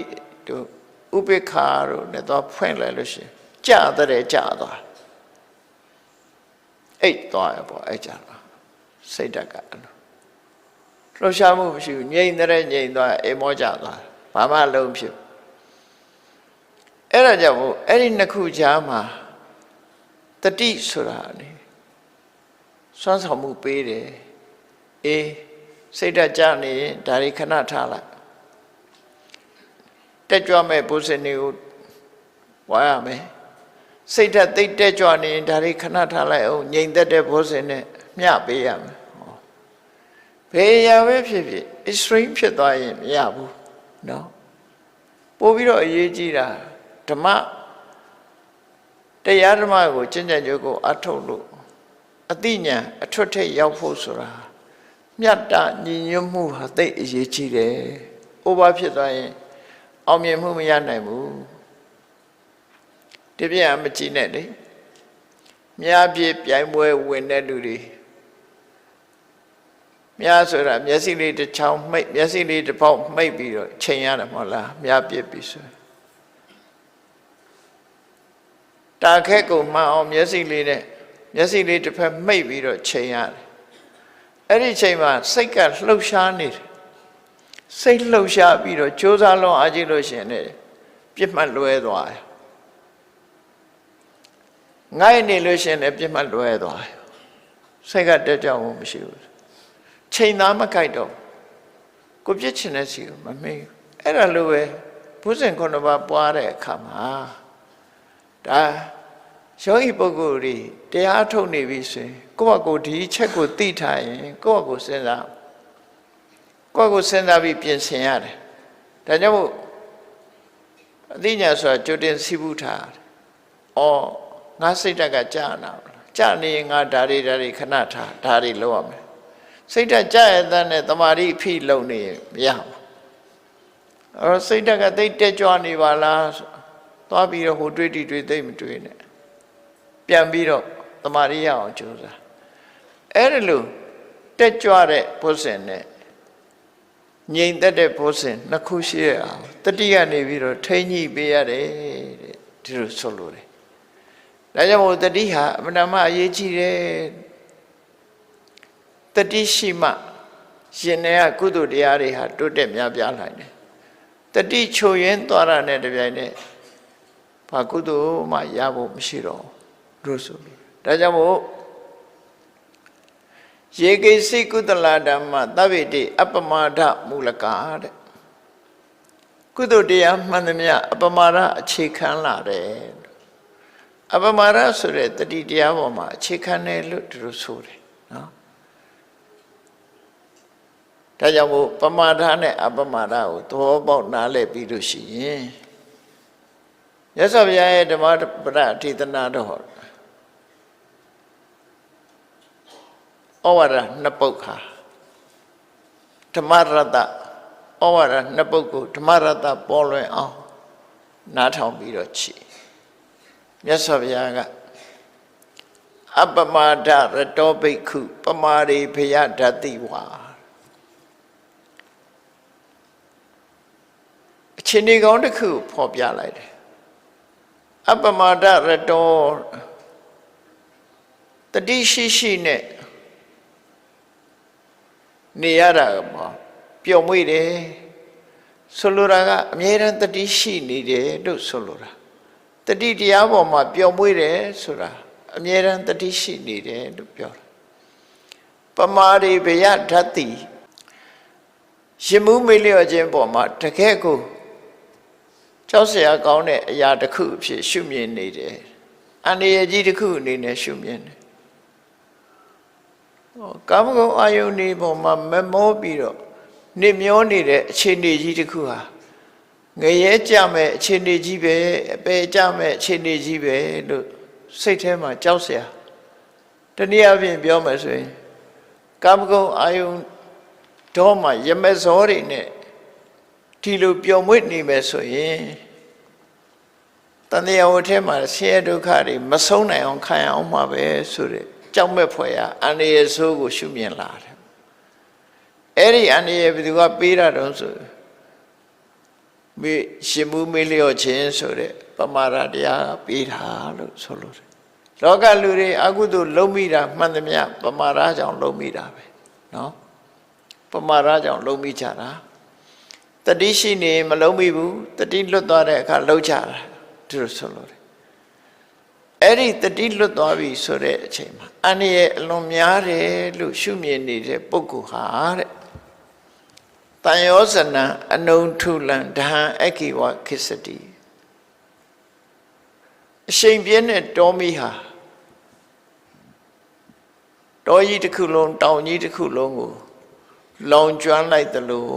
တို့ဥပိ္ပခာတို့နဲ့သွားဖွင့်လိုက်လို့ရှိရင်ကြတဲ့ကြသွားအိတ်သွားရပေါ့အဲ့ကြတော့စိတ်ဓာတ်ကလှုပ်ရှားမှုမရှိဘူးငြိမ်တဲ့ငြိမ်သွားအိမ်မောကြသွားဘာမှလုံးဖြစ်အဲ့ဒါကြောင့်မို့အဲ့ဒီနှစ်ခုကြားမှာတတိဆိုတာလေစွမ်းဆောင်မှုပေးတယ်အေးစိတ်ဓာတ်ကြနေရင်ဒါတွေခဏထားလိုက်တက်ကြွမဲ့ဘုဇင်တွေကိုဝါရမယ်စိတ်ဓာတ်သိတက်ကြွနေရင်ဒါတွေခဏထားလိုက်အောင်ငြိမ်သက်တဲ့ဘုဇင်နဲ့မျှပေးရမယ်ဘယ်ရာပဲဖြစ်ဖြစ် extreme ဖြစ်သွားရင်မရဘူးเนาะပို့ပြီးတော့အရေးကြီးတာဓမ္မတရားဓမ္မကိုကျင့်ကြံကြိုးကိုအထုတ်လို့အသိဉာဏ်အထွတ်ထိပ်ရောက်ဖို့ဆိုတာမြတ်တညီညွတ်မှုဟာသိအရေးကြီးတယ်။ over ဖြစ်သွားရင်အောင်မြင်မှုမရနိုင်ဘူး။ဒီပြမကြည့်နဲ့လေ။မြားပြပြိုင်ပွဲဝင်တဲ့လူတွေမြားဆိုတာမျက်စိလေးတစ်ချောင်းမှိတ်မျက်စိလေးတစ်ပေါက်မှိတ်ပြီးတော့ချိန်ရတယ်မဟုတ်လား။မြားပြပြီးဆိုတာခက်ကိုမှန်အောင်မျက်စိလေးနဲ့မျက်စိလေးတစ်ဖက်မှိတ်ပြီးတော့ချိန်ရတယ်အဲ့ဒီချိန်မှာစိတ်ကလှုပ်ရှားနေတယ်စိတ်လှုပ်ရှားပြီးတော့ကြိုးစားလုံးအားကြီးလို့ရှိရင်လည်းပြစ်မှတ်လွဲသွားတယ်ငိုက်နေလို့ရှိရင်လည်းပြစ်မှတ်လွဲသွားတယ်စိတ်ကတက်ကြမှုမရှိဘူးချိန်သားမခိုက်တော့ကိုပြစ်ချင်တဲ့စီကိုမမေ့အဲ့ဒါလိုပဲဘုဇင်ခုနှစ်ပါးပွားတဲ့အခါမှာဒါယောဂီပုဂ္ဂိုလ်တွေတရားထုတ်နေပြီဆိုရင်ကိုယ့်ဘကိုဒီချက်ကိုသိထားရင်ကိုယ့်ဘကိုစဉ်းစားပြီးပြင်ဆင်ရတယ်ဒါကြောင့်မို့အသိဉာဏ်ဆိုတာကြိုတင်စီးပူးထားတယ်။အော်ငါစိတ်ဓာတ်ကကြာနာကြာနေရင်ငါဓာရီခဏထားဓာရီလောက်ရမယ်။စိတ်ဓာတ်ကြာရတဲ့နဲ့တမာရီဖိလုံနေမရဘူး။အော်စိတ်ဓာတ်ကသိတက်ကြွနေပါလားသွားပြီးတော့ဟိုတွေးတီတွေးသိမတွေးနဲ့ပြန်ပြီးတော့တမာရီရအောင်ကြိုးစားအဲ့ဒါလို့တက်ကြွတဲ့ဘုဇင်နဲ့ငြိမ်သက်တဲ့ဘုဇင်နှစ်ခုရှိရအောင်တတိကနေပြီးတော့ထိန်းညှိပေးရတယ်တဲ့ဒီလိုဆိုလို့တယ်ဒါကြောင့်မို့တတိဟာအမှန်မှအရေးကြီးတယ်တတိရှိမှရှင်တဲ့ကုသိုလ်တရားတွေဟာတိုးတက်များပြားနိုင်တယ်တတိချိုရင်းသွားတာနဲ့တပြိုင်နက်ဘာကုသိုလ်မှရဖို့မရှိတော့လို့ဆိုလို့ဒါကြောင့်မို့ယေကိစိကုသလဓမ္မသဗ္ဗေတိအပမာဒမူလကာတဲ့ကုသိုလ်တရားမှန်သမျှအပမာဒအခြေခံလာတယ်အပမာဒဆိုတဲ့တတိတရားပေါ်မှာအခြေခံတယ်လို့သူတို့ဆိုတယ်နော်ဒါကြောင့်မို့ပမာဒနဲ့အပမာဒကိုသဘောပေါက်နားလည်ပြီးလို့ရှိရင်မြတ်စွာဘုရားရဲ့ဓမ္မပဒဒေသနာတော်ဩဝါဒနှစ်ပုဒ်ခါဓမ္မရတ္တဩဝါဒနှစ်ပုဒ်ကိုဓမ္မရတ္တပေါ်လွင်အောင်နားထောင်ပြီးတော့ချီမြတ်စွာဘုရားကအပမာဒရတောဘိက္ခုပမာရိဘယဓတ္တိဝါအချင်းဒီကောင်းတစ်ခုဖော်ပြလိုက်တယ်အပမာဒရတောတတိရှိနဲ့နေရတာပေါ့ပျော်မွေ့တယ်ဆိုလိုတာကအမြဲတမ်းတတိရှိနေတယ်လို့ဆိုလိုတာတတိတရားပေါ်မှာပျော်မွေ့တယ်ဆိုတာအမြဲတမ်းတတိရှိနေတယ်လို့ပြောတာပမာရိဘယဓာတ်တိရှင်မှုမေ့လျော့ခြင်းပေါ်မှာတကယ်ကိုကြောက်စရာကောင်းတဲ့အရာတစ်ခုအဖြစ်ရှုမြင်နေတယ်အန္တရာယ်ကြီးတစ်ခုအနေနဲ့ရှုမြင်တယ်ကာမဂုဏ်အာယုန်ဒီပေါ်မှာမမောပြီးတော့နေမျောနေတဲ့အခြေအနေကြီးတစ်ခုဟာငရဲကြမဲ့အခြေအနေကြီးပဲအပေကြမဲ့အခြေအနေကြီးပဲလို့စိတ်ထဲမှာကြောက်စရာ တနည်းအားဖြင့်ပြောမယ်ဆိုရင်ကာမဂုဏ်အာယုန်တော့မှယမဇောတွေနဲ့ဒီလိုပျော်မွေ့နေမယ်ဆိုရင်တန်တရားဝတ်ထဲမှာဆင်းရဲဒုက္ခတွေမဆုံးနိုင်အောင်ခံရအောင်မှာပဲဆိုတဲ့ကြောက်မဲ့ဖွယ်ရာအန္တရာယ်ဆိုးကိုရှုမြင်လာတယ်အဲ့ဒီအန္တရာယ်ဘယ်သူကပေးတာတော့ဆိုရှင်မှုမေးလျော့ခြင်းဆိုတဲ့ပမာဒတရားပေးတာလို့ဆိုလို့တယ်လောကလူတွေအကုသိုလ်လုံးမိတာမှန်သမျှပမာဒကြောင့်လုံးမိတာပဲနော်ပမာဒကြောင့်လုံးမိကြတာတတိရှိနေမလုံးမိဘူးတတိလွတ်သွားတဲ့အခါလုံးကြတာဒီလိုဆိုလို့တယ်အဲ့ဒီတတိလွတ်သွားပြီဆိုတဲ့အချိန်မှာအန္တရာယ်အလွန်များတယ်လို့ရှုမြင်နေတဲ့ပုဂ္ဂိုလ်ဟာတဲ့တန်ရောဇနံအနုံထုလံဒဟံအကိဝခိစ္စတိအရှိန်ပြင်းတဲ့တောမီဟာတောကြီးတစ်ခုလုံးတောင်ကြီးတစ်ခုလုံးကိုလောင်ကျွမ်းလိုက်သလို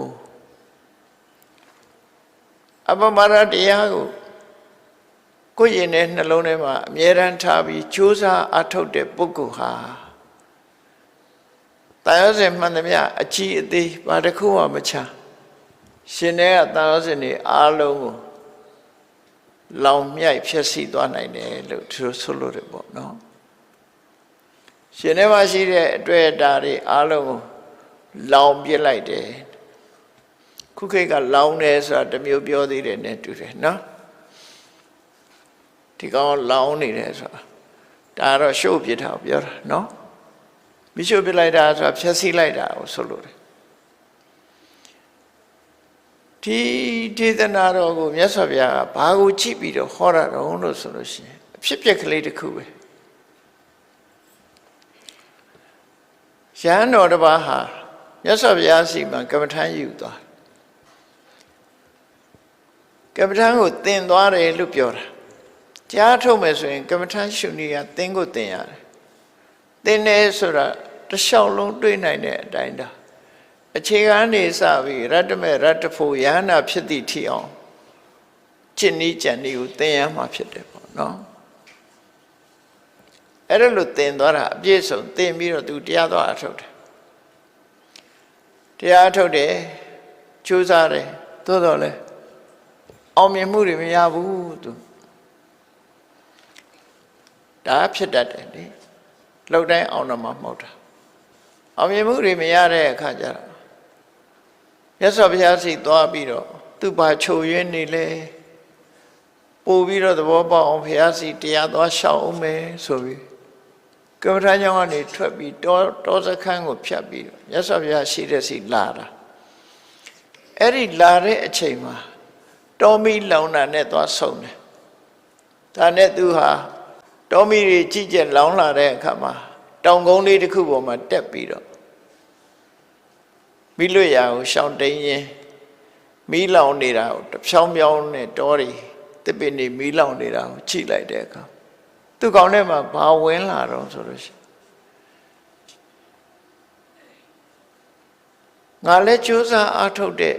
အပမရတရားကိုယ့်ရင်ထဲနှလုံးထဲမှာအမြဲတမ်းထားပြီးကြိုးစားအထောက်တဲ့ပုဂ္ဂိုလ်ဟာတန်ရောစင်မှန်သမျှအကြီးအသေးဘာတစ်ခုမှမချရှင်တဲ့ကတန်ရောစင်တွေအားလုံးကိုလောင်မြိုက်ဖျက်ဆီးသွားနိုင်တယ်လို့သူဆိုလို့တယ်ပေါ့နော်ရှင်ထဲမှာရှိတဲ့အတွေ့အတာတွေအားလုံးကိုလောင်ပြစ်လိုက်တယ်ခုခေတ်ကလောင်တယ်ဆိုတာတစ်မျိုးပြောသေးတယ်နဲ့တူတယ်နော်ဒီကောင်လောင်နေတယ်ဆိုတာဒါကတော့ရှို့ပြစ်တာကိုပြောတာနော်မိရှို့ပြစ်လိုက်တာဆိုတာဖျက်ဆီးလိုက်တာကိုဆိုလို့တယ်ဒီဒေသနာတော်ကိုမြတ်စွာဘုရားကဘာကိုကြည့်ပြီးတော့ဟောတာတော့လို့ဆိုလို့ရှိရင်အဖြစ်ပြက်ကလေးတစ်ခုပဲရဟန်းတော်တစ်ပါးဟာမြတ်စွာဘုရားစီမှာကမ္မထမ်းယူသွားကမ္မထမ်းကိုသင်သွားတယ်လို့ပြောတာကြားထုတ်မယ်ဆိုရင်ကမ္မထမ်းရှုနည်းကသင်ကိုသင်ရတယ်သင်တယ်ဆိုတာတစ်လျှောက်လုံးတွေးနိုင်တဲ့အတိုင်းဒါအခြေခံနေစပြီးရတ္တမေရတ္တဖို့ယဟနာဖြစ်သည့်ထိအောင်ကျင့်နည်းကြံနည်းကိုသင်ရမှာဖြစ်တယ်ပေါ့နော်အဲ့ဒါလို့သင်သွားတာအပြည့်စုံသင်ပြီးတော့သူတရားသွားအထုတ်တယ်တရားအထုတ်တယ်ကြိုးစားတယ်သို့တော်လည်းအောင်မြင်မှုတွေမရဘူးသူဒါဖြစ်တတ်တယ်လေလောက်တိုင်းအောင်တော့မှမဟုတ်တာအောင်မြင်မှုတွေမရတဲ့အခါကျတော့မြတ်စွာဘုရားစီသွားပြီးတော့သူဘာချုပ်ရင်းနေလဲပို့ပြီးတော့သဘောပေါက်အောင်ဘုရားစီတရားသွားရှောက်အောင်မယ်ဆိုပြီးကမ္မထာကြောင့်ကနေထွက်ပြီးတောစခန်းကိုဖြတ်ပြီးတော့မြတ်စွာဘုရားရှိတဲ့စီလာတာအဲ့ဒီလာတဲ့အချိန်မှာတောမီလောင်တာနဲ့သွားဆုံတယ်ဒါနဲ့သူဟာတောမီတွေကြည့်ကြလောင်လာတဲ့အခါမှာတောင်ကုန်းလေးတစ်ခုပေါ်မှာတက်ပြီးတော့မိလွတ်ရာကိုရှောင်တိန်ရင်မီးလောင်နေတာကိုတဖြောင်းဖြောင်းနဲ့တောတွေတစ်ပင်တွေမီးလောင်နေတာကိုကြည့်လိုက်တဲ့အခါသူကောင်းထဲမှာဘာဝင်လာတော့ဆိုလို့ရှိရင်ငါလည်းကြိုးစားအားထုတ်တဲ့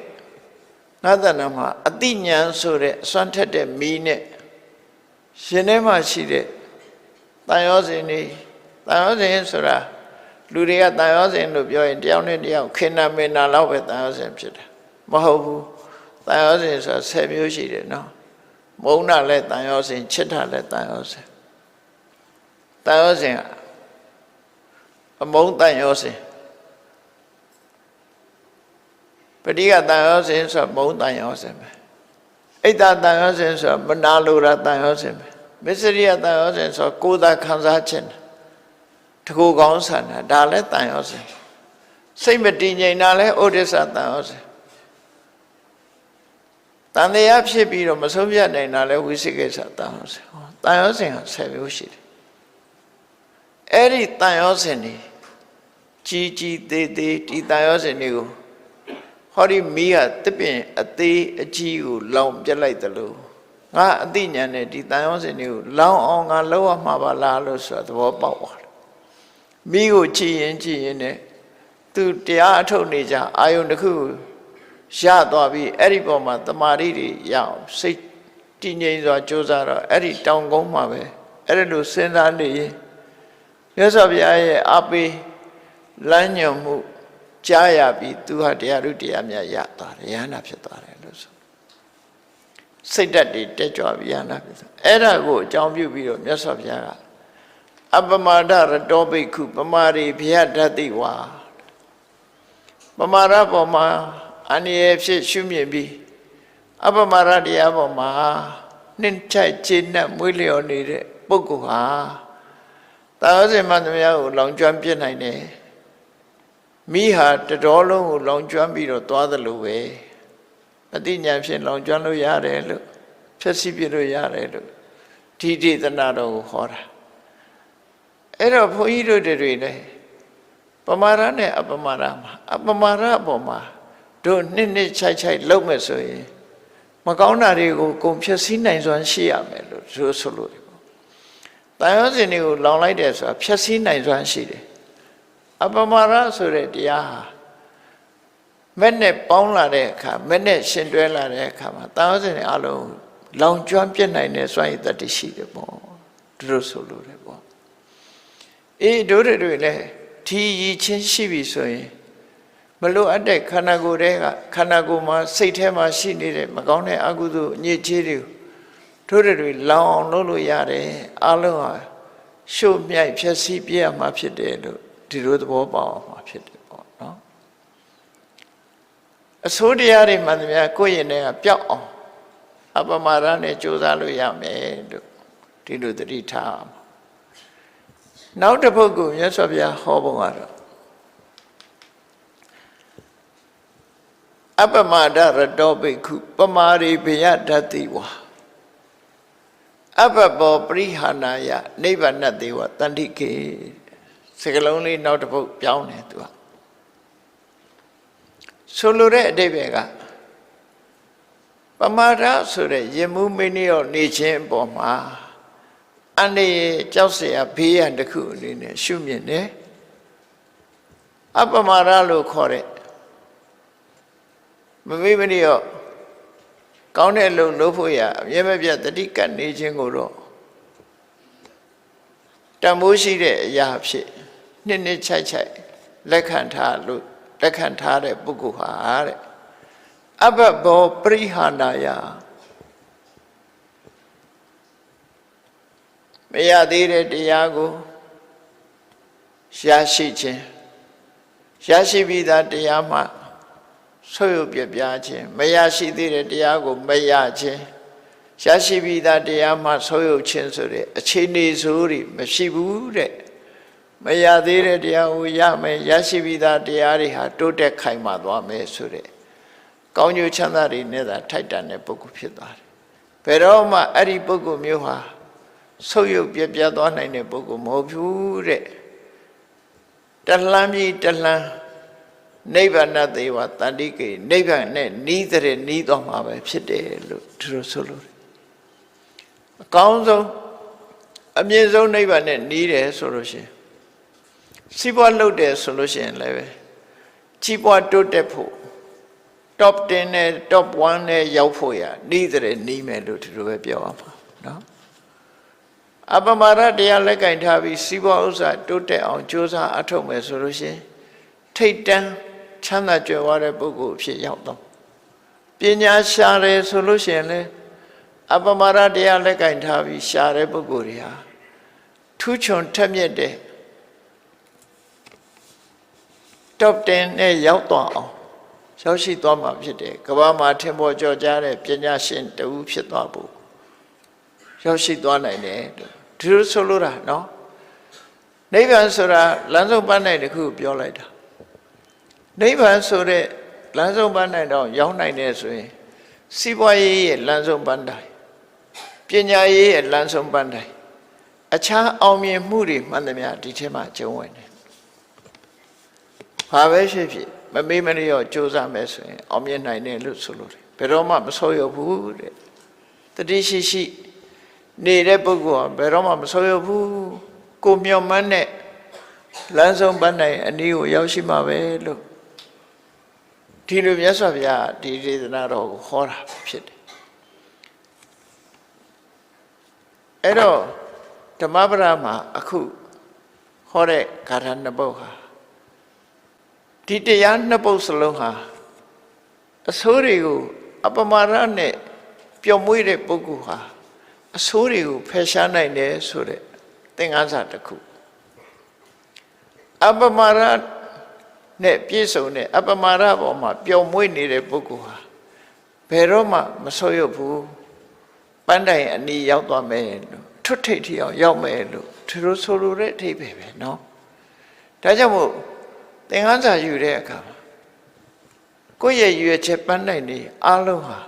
ငါတဏ္ဍာမှာအတိညာဏ်ဆိုတဲ့အစွမ်းထက်တဲ့မီးနဲ့ရှင်ထဲမှာရှိတဲ့တန်ရောစဉ်တွေတန်ရောစဉ်ဆိုတာလူတွေကတန်ရောစဉ်လို့ပြောရင်တယောက်နဲ့တယောက်ခင်နာမင်နာလောက်ပဲတန်ရောစဉ်ဖြစ်တယ်မဟုတ်ဘူးတန်ရောစဉ်ဆိုတာ10မျိုးရှိတယ်နော်မုန်းတာလည်းတန်ရောစဉ်ချစ်တာလည်းတန်ရောစဉ်တန်ရောစဉ်အမုန်းတန်ရောစဉ်ပဋိကတန်ရောစဉ်ဆိုတာမုန်းတန်ရောစဉ်ပဲအိတ်တတန်ရောစဉ်ဆိုတာမနာလိုတာတန်ရောစဉ်ပဲမစ္စရိယတန်ရောစဉ်ဆိုတာကိုယ်သာခံစားခြင်းတကူကောင်းဆန္ဒဒါလည်းတန်ရောစဉ်စိတ်မတည်ငြိမ်တာလည်းဩဒိစ္စတန်ရောစဉ်တန်တရားဖြစ်ပြီးတော့မဆုံးဖြတ်နိုင်တာလည်းဝိသိကိစ္စတန်ရောစဉ်တန်ရောစဉ်ဟာ10မျိုးရှိတယ်အဲ့ဒီတန်ရောစဉ်တွေကြီးကြီးသေးသေးဒီတန်ရောစဉ်တွေကိုဟောဒီမီးဟာတစ်ပင်အသေးအကြီးကိုလောင်ပြလိုက်တယ်လို့ငါအသိဉာဏ်နဲ့ဒီတန်ရောစဉ်တွေကိုလောင်အောင်ငါလောက်ရမှာပါလားလို့ဆိုတာသဘောပေါက်သွားတယ်မိကိုကြည်ရင်နဲ့သူတရားအထုတ်နေကြအာယုန်တစ်ခုရသွားပြီးအဲ့ဒီပေါ်မှာတမာရီတွေရအောင်စိတ်တည်ငြိမ်စွာကြိုးစားတော့အဲ့ဒီတောင်ကုန်းမှာပဲအဲ့ဒါလိုစဉ်းစားနေရင် မြတ်စွာဘုရားရဲ့အပိလမ်းညွှန်မှုကြားရပြီးသူဟာတရားဥတရားများရသွားတယ်ယဟနာဖြစ်သွားတယ်လို့ဆိုစိတ်ဓာတ်တွေတက်ကြွပြီးယဟနာဖြစ်သွားအဲ့ဒါကိုအကြောင်းပြုပြီးတော့မြတ်စွာဘုရားကအပမာဒရတောဘိက္ခုပမာရိဘယဓတ္တိဝါပမာရပေါ်မှာအန္တရာယ်ဖြစ်ရှုမြင်ပြီးအပမာရတရားပေါ်မှာနှင့်ချိုက်ခြေနဲ့မွေးလျော်နေတဲ့ပုဂ္ဂိုလ်ဟာသာဝတိမန္တမယကိုလောင်ကျွမ်းပြစ်နိုင်တယ်မိဟာတတော်လုံးကိုလောင်ကျွမ်းပြီးတော့သွားသလိုပဲအတိညာဖြင့်လောင်ကျွမ်းလို့ရတယ်လို့ဖြည့်ဆည်းပြလို့ရတယ်လို့ဒီဒေသနာတော်ကိုဟောတာအဲ့တော့ဘုန်းကြီးတို့တွေလည်းပမာရနဲ့အပမာရမှာအပမာရအပေါ်မှာတို့နှစ်ချိုက်ချိုက်လုံးမဲ့ဆိုရင်မကောင်းတာတွေကိုကုန်ဖြည့်ဆည်းနိုင်စွမ်းရှိရမယ်လို့ဆိုလို့တယ်ပေါ့။တာယောဇဉ်တွေကိုလောင်လိုက်တယ်ဆိုတာဖြည့်ဆည်းနိုင်စွမ်းရှိတယ်။အပမာရဆိုတဲ့တရားဟာမဲ့နဲ့ပေါင်းလာတဲ့အခါမဲ့နဲ့ရှင်တွဲလာတဲ့အခါမှာတာယောဇဉ်တွေအလုံးလောင်ကျွမ်းပြစ်နိုင်တဲ့စွမ်းရည်တတ်ရှိတယ်ပေါ့။တို့ဆိုလို့တယ်ပေါ့။အေးတို့တွေလည်းဒီရည်ချင်းရှိပြီဆိုရင်မလို့အပ်တဲ့ခန္ဓာကိုယ်တွေကခန္ဓာကိုယ်မှာစိတ်ထဲမှာရှိနေတဲ့မကောင်းတဲ့အကုသိုလ်အညစ်အကြေးတွေတို့တွေလောင်အောင်လုပ်လို့ရတယ်အလုံးဟာရှုမြိုက်ဖြည့်ဆည်းပြရမှာဖြစ်တယ်လို့ဒီလိုသဘောပေါက်အောင်မှာဖြစ်တယ်ပေါ့နော်အစိုးတရားတွေမှန်သမျှကိုယ့်ရင်ထဲကပျောက်အောင်အပမာဒနဲ့ကြိုးစားလို့ရမယ်လို့ဒီလိုသတိထားအောင်နောက်တစ်ပုဒ်ကိုမြတ်စွာဘုရားဟောပုံကတော့အပမဒရတောဘိက္ခုပမာရိဘယဓတ္တိဝါအပဘောပရိဟာနာယနိဗ္ဗာနတေဝတန္တိကေစကလုံးလေးနောက်တစ်ပုဒ်ပြောင်းတယ်သူကဆိုလိုတဲ့အဓိပ္ပာယ်ကပမာဒဆိုတဲ့ယမှုမင်းရောနေခြင်းအပေါ်မှာအန္တရာယ်ကြောက်เสียဘေးရန်တစ်ခုအနေနဲ့ရှုမြင်တယ်အပမာဒလို့ခေါ်တဲ့မမေ့မနေရောကောင်းတဲ့အလုပ်လုပ်ဖို့ရအမြဲမပြတ်တတိကတ်နေခြင်းကိုတော့တန်ဖိုးရှိတဲ့အရာဖြစ်နှစ်ချိုက်ချိုက်လက်ခံထားလို့လက်ခံထားတဲ့ပုဂ္ဂိုလ်ဟာတဲ့အဘဘောပရိဟာနာယမရသေးတဲ့တရားကိုရရှိခြင်းရရှိပြီးသားတရားမှဆွေးရုပ်ပြပြခြင်းမရရှိသေးတဲ့တရားကိုမရခြင်းရရှိပြီးသားတရားမှဆွေးရုပ်ခြင်းဆိုတဲ့အခြေအနေဆိုးတွေမရှိဘူးတဲ့မရသေးတဲ့တရားကိုရမယ်ရရှိပြီးသားတရားတွေဟာတိုးတက်ခိုင်မာသွားမယ်ဆိုတဲ့ကောင်းကျိုးချမ်းသာတွေနဲ့သာထိုက်တန်တဲ့ပုဂ္ဂိုလ်ဖြစ်သွားတယ်ဘယ်တော့မှအဲ့ဒီပုဂ္ဂိုလ်မျိုးဟာဆုပ်ယုပ်ပြပြသွားနိုင်တဲ့ပုဂ္ဂိုလ်မဟုတ်ဘူးတဲ့တလှမ်းပြီးတလှမ်းနိဗ္ဗာန်တေဝတန္တိကေနိဗ္ဗာန်နဲ့နီးတဲ့နီးသွားမှာပဲဖြစ်တယ်လို့သူတို့ဆိုလို့အကောင်းဆုံးအမြင့်ဆုံးနိဗ္ဗာန်နဲ့နီးတယ်ဆိုလို့ရှိရင်စီးပွားလုပ်တယ်ဆိုလို့ရှိရင်လည်းပဲကြီးပွားတိုးတက်ဖို့ top 10နဲ့ top 1နဲ့ရောက်ဖို့ရနီးတဲ့နီးမယ်လို့သူတို့ပဲပြောရမှာနော်အပမာရတရားလက်ကင်ထားပြီးစီးပွားဥစ္စာတိုးတက်အောင်ကြိုးစားအထောက်မယ်ဆိုလို့ရှိရင်ထိတ်တန်းချမ်းသာကြွယ်ဝတဲ့ပုဂ္ဂိုလ်အဖြစ်ရောက်တော့ပညာရှားတယ်ဆိုလို့ရှိရင်လည်းအပမာရတရားလက်ကင်ထားပြီးရှားတဲ့ပုဂ္ဂိုလ်တွေဟာထူးချွန်ထက်မြက်တဲ့ top 10နဲ့ရောက်သွားအောင်ရောက်ရှိသွားမှာဖြစ်တယ်ကမ္ဘာမှာထင်ပေါ်ကျော်ကြားတဲ့ပညာရှင်တဦးဖြစ်သွားဖို့ရောက်ရှိသွားနိုင်တယ်ဒီလိုဆိုလိုတာနော်နိဗ္ဗာန်ဆိုတာလမ်းဆုံးပန်းနိုင်တစ်ခုပြောလိုက်တာနိဗ္ဗာန်ဆိုတဲ့လမ်းဆုံးပန်းနိုင်တော့ရောက်နိုင်တယ်ဆိုရင်စီးပွားရေးရဲ့လမ်းဆုံးပန်းတိုင်းပညာရေးရဲ့လမ်းဆုံးပန်းတိုင်းအခြားအောင်မြင်မှုတွေမှန်သမျှဒီထဲမှာကျုံဝင်တယ်ဘာပဲဖြစ်ဖြစ်မမေ့မလျော့ကြိုးစားမယ်ဆိုရင်အောင်မြင်နိုင်တယ်လို့ဆိုလို့တယ်ဘယ်တော့မှမဆိုးရဘူးတဲ့တတိရှိရှိနေတဲ့ပုဂ္ဂိုလ်ကဘယ်တော့မှမဆိုးရဘူးကိုမျှော်မှန်းတဲ့လမ်းဆုံးပန်းနိုင်အနည်းကိုရောက်ရှိမှာပဲလို့ဒီလိုမြတ်စွာဘုရားဒီဒေသနာတော်ကိုဟောတာဖြစ်တယ်အဲ့တော့ဓမ္မပဒမှာအခု ဟောတဲ့ဂါထာနှစ်ပုဒ်ဟာဒီတရားနှစ်ပုဒ်စလုံးဟာအဆိုးတွေကိုအပမာဒနဲ့ပျော်မွေ့တဲ့ပုဂ္ဂိုလ်ဟာအဆိုးတွေကိုဖယ်ရှားနိုင်တယ်ဆိုတဲ့သင်ခန်းစာတစ်ခုအပမာဒနဲ့ပြည့်စုံတဲ့အပမာဒပေါ်မှာပျော်မွေ့နေတဲ့ပုဂ္ဂိုလ်ဟာဘယ်တော့မှမဆိုးရဘူးပန်းတိုင်အနီးရောက်သွားမယ်လို့ထွတ်ထိပ်ထီအောင်ရောက်မယ်လို့သူတို့ဆိုလိုတဲ့အဓိပ္ပာယ်ပဲเนาะဒါကြောင့်မို့သင်ခန်းစာယူတဲ့အခါမှာကိုယ့်ရဲ့ရွယ်ချက်ပန်းတိုင်နေအားလုံးဟာ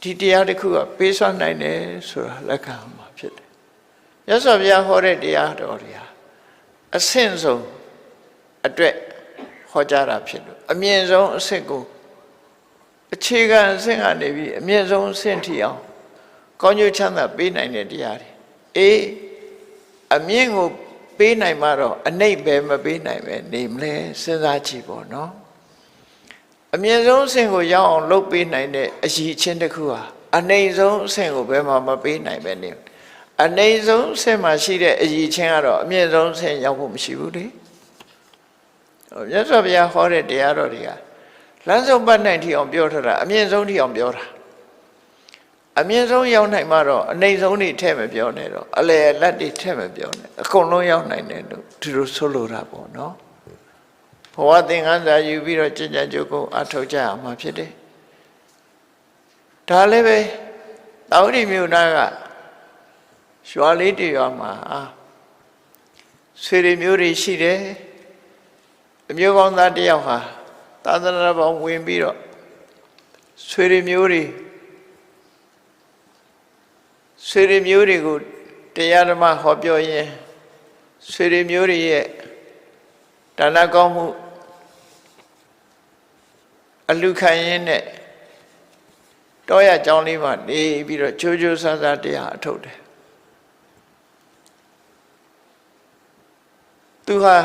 ဒီတရားတစ်ခုကပေးစွမ်းနိုင်တယ်ဆိုတာလက်ခံမှာဖြစ်တယ်မြတ်စွာဘုရားဟောတဲ့တရားတော်တွေဟာအဆင့်ဆုံးအတွက်ဟောကြားတာဖြစ်လို့အမြင့်ဆုံးအဆင့်ကိုအခြေခံအဆင့်ကနေပြီးအမြင့်ဆုံးအဆင့်ထိအောင်ကောင်းကျိုးချမ်းသာပေးနိုင်တဲ့တရားတွေအမြင့်ကိုပေးနိုင်မှတော့အနိမ့်ပဲမပေးနိုင်ပဲနေမလဲစဉ်းစားကြည့်ပေါ့နော်အမြင့်ဆုံးအဆင့်ကိုရောက်အောင်လုပ်ပေးနိုင်တဲ့အရည်ချင်းတစ်ခုဟာအနိမ့်ဆုံးအဆင့်ကိုဘယ်မှမပေးနိုင်ပဲနေအနိမ့်ဆုံးအဆင့်မှာရှိတဲ့အရည်ချင်းကတော့အမြင့်ဆုံးအဆင့်ရောက်ဖို့မရှိဘူးလေမြတ်စွာဘုရားဟောတဲ့တရားတော်တွေကလမ်းဆုံးပတ်နိုင်ထီအောင်ပြောထားတာအမြင့်ဆုံးထီအောင်ပြောတာအမြင့်ဆုံးရောက်နိုင်မှတော့အနိမ့်ဆုံးတွေထည့်မပြောနဲ့တော့အလယ်လက်တွေထည့်မပြောနဲ့အကုန်လုံးရောက်နိုင်တယ်လို့သူတို့ဆိုလိုတာပေါ့နော်ဘဝသင်္ကန်းစာယူပြီးတော့ကြင်ကြံကြုတ်ကိုအထောက်ကြရမှာဖြစ်တယ်ဒါလည်းပဲတောင်ရီမြို့သားကရွာလေးတရွာမှာဆွေတွေမျိုးတွေရှိတယ်အမျိုးကောင်းသားတယောက်ဟာသာသနာပေါင်းဝင်ပြီးတော့ဆွေတွေမျိုးတွေကိုတရားဓမ္မဟောပြောရင်းဆွေတွေမျိုးတွေရဲ့ဒါနကောင်းမှုအလူခံရင်းနဲ့တောရကျောင်းလေးမှာနေပြီးတော့ချိုးချိုးဆန်းဆန်းတရားအထုတ်တယ်သူဟာ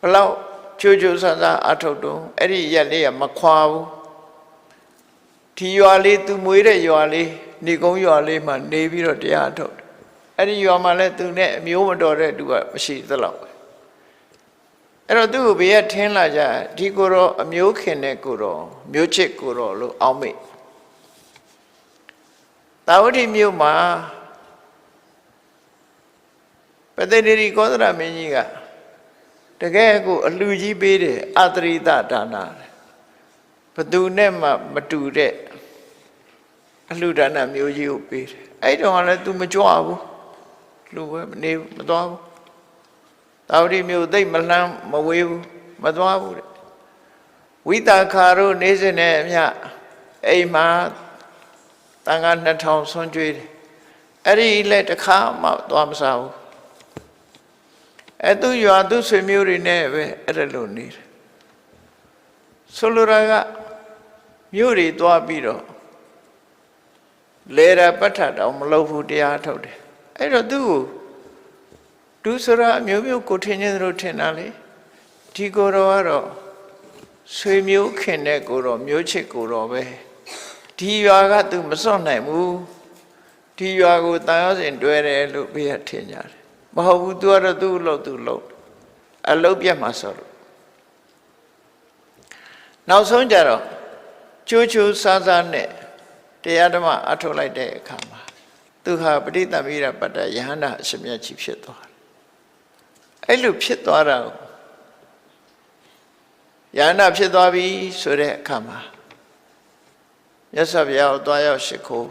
ဘလောက်ချိုးချိုးဆန်းဆန်းအထုတ်တော့အဲ့ဒီရက်လေးကမခွာဘူးဒီရွာလေးသူမွေးတဲ့ရွာလေးနေကုန်းရွာလေးမှာနေပြီးတော့တရားထုတ်တယ်အဲ့ဒီရွာမှာလည်းသူနဲ့အမျိုးမတော်တဲ့သူကမရှိသလောက်အဲ့တော့သူ့ကိုဘေးကထင်းလာကြဒီကိုတော့အမျိုးခင်တဲ့ကိုတော့မျိုးချစ်ကိုတော့လို့အောက်မေ့တာဝတိမြို့မှာပတ္တိရိကောသရမင်းကြီးကတကယ်ကိုအလှကြီးပေးတယ်အတရိတဒါနဘသူနဲ့မှမတူတဲ့အလှဒါနမျိုးကြီးကိုပေးတယ်အဲ့တော့လည်း तू မကြွဘူးလူပဲနေမသွားဘူးတာဝတိမျိုးသိမ့်မလှမ်းမဝေးဘူးမသွားဘူးတဲ့ဝိတာခါတို့နေစဉ်နဲ့အမျှအိမ်မှာတန်ခါ2000ဆွန့်ကြွေးတယ်အဲ့ဒီလည်းတစ်ခါမှသွားမစားဘူးအဲ့သူရွာသူဆွေမျိုးတွေနဲ့ပဲအဲ့ဒါလိုနေတယ်ဆိုလိုတာကမြို့တွေသွားပြီးတော့လေရပဋ္ဌတောင်မလုပ်ဘူးတရားထုတ်တယ်အဲ့တော့သူ့ကိုဒုစရအမျိုးမျိုးကိုထင်နေသလိုထင်တာလေဒီကိုတော့ကတော့ဆွေမျိုးခင်တဲ့ကိုတော့မျိုးချစ်ကိုတော့ပဲဒီရွာကသူမစွန့်နိုင်ဘူးဒီရွာကိုတန်ရောစင်တွဲတယ်လို့ဘေးကထင်ကြတယ်မဟုတ်ဘူးသူကတော့သူ့လို့သူ့လို့အလုပ်ပြတ်မှာဆိုလို့နောက်ဆုံးကြတော့ချိုးချိုးဆားဆားနဲ့တရားဓမ္မအထုတ်လိုက်တဲ့အခါမှာသူဟာပဋိသမ္မိရပတ္တယဟန္တာအရှင်မြတ်ကြီးဖြစ်သွားတယ်အဲ့လိုဖြစ်သွားတာကိုယဟန္တာဖြစ်သွားပြီဆိုတဲ့အခါမှာမြတ်စွာဘုရားကိုသွားရောက်ရှိခိုး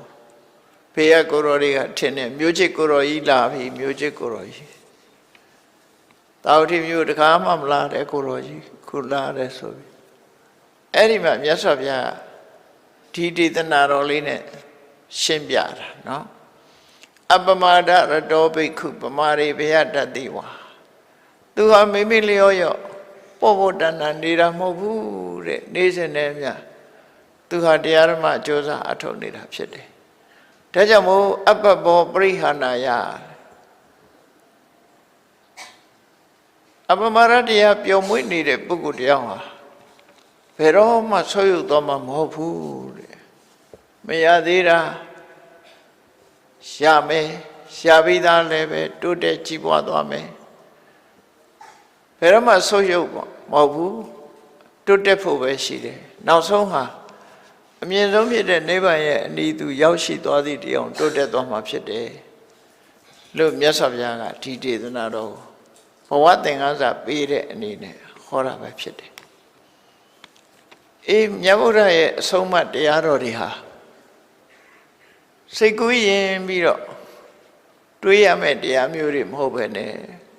ဖေရကိုရောတွေကထင်တယ်မျိုးချစ်ကိုရောကြီးလာပြီမျိုးချစ်ကိုရောကြီးတာဝတိမျိုးတခါမှမလာတဲ့ကိုရောကြီးခုလာတယ်ဆိုပြီးအဲ့ဒီမှာမြတ်စွာဘုရားဒီဒေသနာတော်လေးနဲ့ရှင်းပြတာနော်အပမဒရတောဘိက္ခုပမာရိဘယတတိဝါသူဟာမိမိလျော့ရော့ပေါ့ပေါ့တန်တန်နေတာမဟုတ်ဘူးတဲ့နေစဉ်နဲ့မြသူဟာတရားဓမ္မအကျိုးစားအထုတ်နေတာဖြစ်တယ်ဒါကြောင့်မို့အပ္ပဘောပရိဟာနာယအပမရတရားပျော်မွေ့နေတဲ့ပုဂ္ဂိုလ်တရားဟာဘယ်တော့မှဆွေးရုပ်တော့မှမဟုတ်ဘူးတဲ့မရသေးတာရမယ် ရှားပြီးသားလည်းပဲတိုးတက်ကြီးပွားသွားမယ်ဘယ်တော့မှဆုတ်ယုတ်မဟုတ်ဘူးတိုးတက်ဖို့ပဲရှိတယ်နောက်ဆုံးဟာအမြင့်ဆုံးဖြစ်တဲ့နိဗ္ဗာန်ရဲ့အနီးသူရောက်ရှိသွားသည့်တရားတိုးတက်သွားမှာဖြစ်တယ်လို့မြတ်စွာဘုရားကဒီဒေသနာတော်ဘဝသင်္ကန်းစာပေးတဲ့အနေနဲ့ဟောတာပဲဖြစ်တယ်အေးမြတ်ဗုဒ္ဓရဲ့အဆုံးအမတရားတော်တွေဟာစိတ်ကူးရင်ပြီးတော့တွေးရမယ့်တရားမျိုးတွေမဟုတ်ပဲနဲ့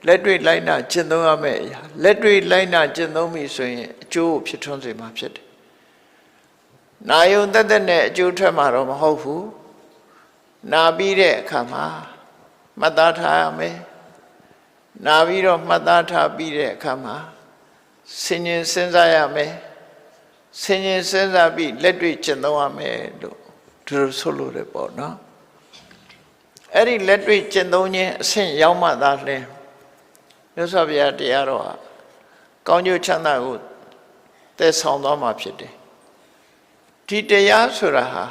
လက်တွေ့လိုက်နာကျင့်သုံးရမယ့်အရာလက်တွေ့လိုက်နာကျင့်သုံးပြီဆိုရင်အကျိုးဖြစ်ထွန်းစေမှာဖြစ်တယ်။နာယုံတက်တက်နဲ့အကျိုးထွက်မှာတော့မဟုတ်ဘူး။နာပြီးတဲ့အခါမှာမှတ်သားထားရမယ်။နာပြီးတော့မှတ်သားထားပြီးတဲ့အခါမှာဆင်ញင်စဉ်းစားရမယ်။ဆင်ញင်စဉ်းစားပြီးလက်တွေ့ကျင့်သုံးရမယ်လို့သူတို့ဆိုလိုတယ်ပေါ့နော်။အဲ့ဒီလက်တွေ့ကျင့်သုံးခြင်းအဆင့်ရောက်မှသာလျှင်မြတ်စွာဘုရားတရားတော်ဟာကောင်းကျိုးချမ်းသာကိုတည်ဆောင်သွားမှာဖြစ်တယ်ဒီတရားဆိုတာဟာ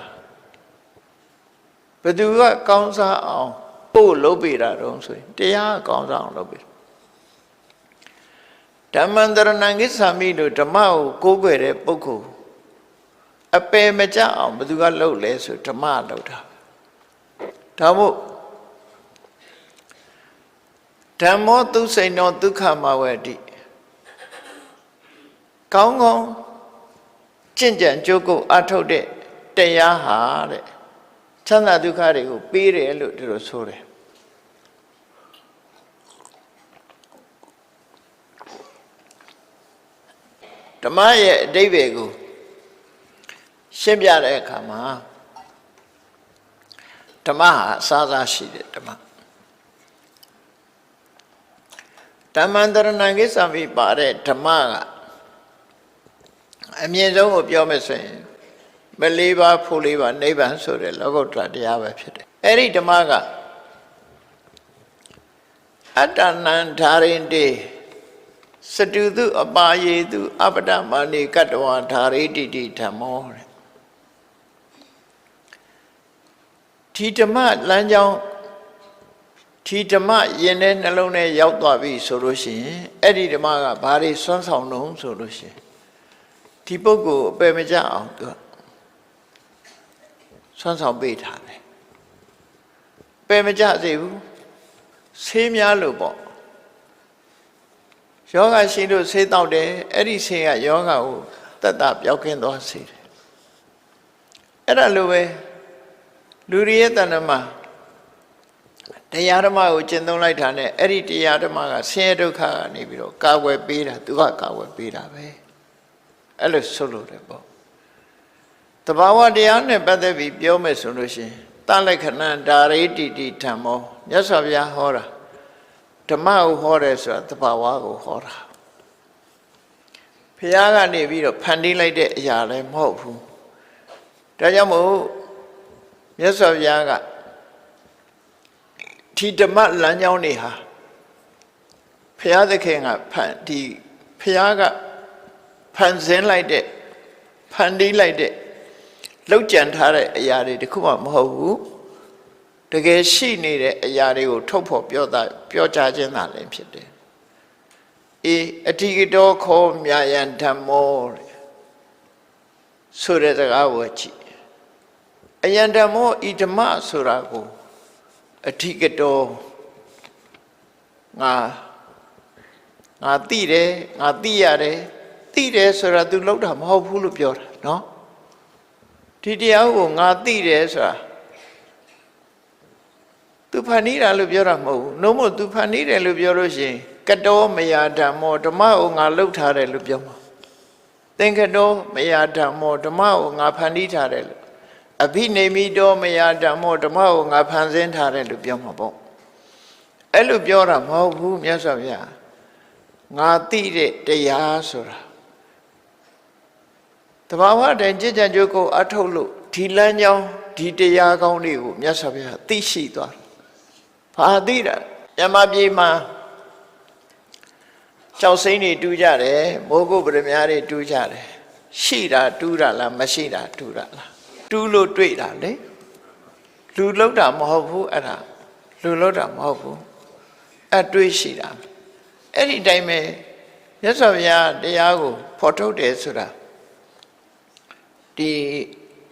ဘယ်သူကကောင်းစားအောင်ပို့လုပ်ပေးတာတော့ဆိုရင်တရားကောင်းစားအောင်လုပ်ပေးဓမ္မန္တရဏံကိစ္ဆာမိလို့ဓမ္မကိုကိုးကွယ်တဲ့ပုဂ္ဂိုလ်အပယ်မကျအောင်ဘယ်သူကလုပ်လဲဆိုဓမ္မလုပ်တာဒါမို့ဓမ္မောသူစိန်တော်ဒုက္ခမဝတိကောင်းကောင်းကျင့်ကြံကြိုးကုပ်အထုတ်တဲ့တရားဟာတဲ့ချမ်းသာဒုက္ခတွေကိုပေးတယ်လို့သူတို့ဆိုတယ်ဓမ္မရဲ့အဓိပ္ပာယ်ကိုရှင်းပြတဲ့အခါမှာဓမ္မဟာအစားစားရှိတယ်ဓမ္မဓမ္မန္တရဏံကိစ္ဆာမိပါတဲ့ဓမ္မကအမြင့်ဆုံးကိုပြောမယ်ဆိုရင်မလေးပါဖို့လေးပါနိဗ္ဗာန်ဆိုတဲ့လောကုတ္တရာတရားပဲဖြစ်တယ်အဲ့ဒီဓမ္မကအတ္တနံဓာရင်တေစတုတုအပါယေတုအပဒမာနိကတ္တဝါဓာရိတိတိဓမ္မောတဲ့ဒီဓမ္မလမ်းကြောင်းဒီဓမ္မရင်တဲ့နှလုံးထဲရောက်သွားပြီဆိုလို့ရှိရင်အဲ့ဒီဓမ္မကဘာတွေစွမ်းဆောင်တော့ဆိုလို့ရှိရင်ဒီပုဂ္ဂိုလ်အပယ်မကျအောင်သူစွမ်းဆောင်ပေးထားတယ်ပယ်မကျစေဘူးဆေးများလို့ပေါ့ယောဂရှိလို့ဆေးတောက်တယ်အဲ့ဒီဆေးကယောဂကိုတတ်တာပြောက်ကင်းသွားစေတယ်အဲ့ဒါလိုပဲလူတွေရဲ့တဏ္ဍမှာတရားဓမ္မကိုကျင့်သုံးလိုက်တာနဲ့အဲ့ဒီတရားဓမ္မကဆင်းရဲဒုက္ခကနေပြီးတော့ကာကွယ်ပေးတာသူကကာကွယ်ပေးတာပဲအဲ့လိုဆိုလို့တယ်ပေါ့တဘာဝတရားနဲ့ပတ်သက်ပြီးပြောမယ်ဆိုလို့ရှိရင်တလက္ခဏာဓာရိတိတိဓမ္မောမြတ်စွာဘုရားဟောတာဓမ္မကိုဟောတယ်ဆိုတာတဘာဝကိုဟောတာဘုရားကနေပြီးတော့ဖန်တီးလိုက်တဲ့အရာလည်းမဟုတ်ဘူးဒါကြောင့်မို့မြတ်စွာဘုရားကဒီဓမ္မလမ်းကြောင်းတွေဟာဘုရားသခင်ကဘုရားကဖန်ဆင်းလိုက်တဲ့ဖန်တီးလိုက်တဲ့လောက်ကြံထားတဲ့အရာတွေတခုမှမဟုတ်ဘူးတကယ်ရှိနေတဲ့အရာတွေကိုထုတ်ဖော်ပြောကြားခြင်းသာလည်းဖြစ်တယ်အေးအတိကတောခောမြာယံဓမ္မောတဲ့ဆိုတဲ့စကားကိုကြည့်အယံဓမ္မောဤဓမ္မဆိုတာကိုအထိကတောငါသိတယ်ငါသိရတယ်သိတယ်ဆိုတာ तू လောက်တာမဟုတ်ဘူးလို့ပြောတာနော်ဒီတရားကိုငါသိတယ်ဆိုတာ तू ဖန်နီးတာလို့ပြောတာမဟုတ်ဘူးနှုံးမို့ तू ဖန်နီးတယ်လို့ပြောလို့ရှိရင်ကတောမယာဓမ္မောဓမ္မကိုငါလှုပ်ထားတယ်လို့ပြောမှာသင်္ကတောမယာဓမ္မောဓမ္မကိုငါဖန်တီးထားတယ်လို့အဘိနေမိတောမယာဓမ္မောဓမ္မကိုငါဖန်ဆင်းထားတယ်လို့ပြောမှာပေါ့အဲ့လိုပြောတာမဟုတ်ဘူးမြတ်စွာဘုရားငါသိတဲ့တရားဆိုတာတဘာဝတည်းကြည်ကြံကြိုးကိုအထုတ်လို့ဒီလမ်းကြောင်းဒီတရားကောင်းတွေကိုမြတ်စွာဘုရားသိရှိသွားတယ်ဘာသိတာမြတ်မပြေမှာကြောက်စိမ့်တွေတူးကြတယ်မိုးကုတ်ပရမများတွေတူးကြတယ်ရှိတာတူးတာလားမရှိတာတူးတာလားတူးလို့တွေ့တာလေလူလောက်တာမဟုတ်ဘူးအဲ့ဒါ လူလို့တာမဟုတ်ဘူးအတွေးရှိတာအဲ့ဒီတိုင်းပဲမြတ်စွာဘုရားတရားကိုဖော်ထုတ်တယ်ဆိုတာဒီ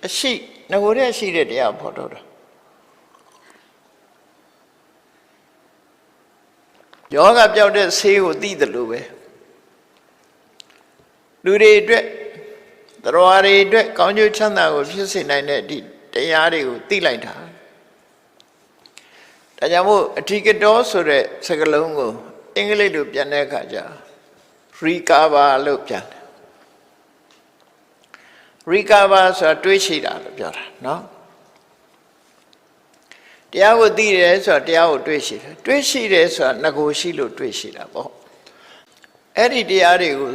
အရှိငကိုယ်ရဲ့ရှိတဲ့တရားဖော်ထုတ်တာယောဂပြောက်တဲ့ဆေးကိုသိတယ်လို့ပဲလူတွေအတွက်သရဝါတွေအတွက်ကောင်းကျိုးချမ်းသာကိုဖြစ်စေနိုင်တဲ့ဒီတရားတွေကိုသိလိုက်တာဒါကြောင့်မို့အဓိကတော်ဆိုတဲ့စကားလုံးကိုအင်္ဂလိပ်လိုပြန်တဲ့အခါကျ recover လို့ပြန်တယ် recover ဆိုတာတွေးရှိတာလို့ပြောတာเนาะတရားကိုသိတယ်ဆိုတာတရားကိုတွေးရှိတယ်တွေးရှိတယ်ဆိုတာငကိုရှိလို့တွေးရှိတာပေါ့အဲ့ဒီတရားတွေကို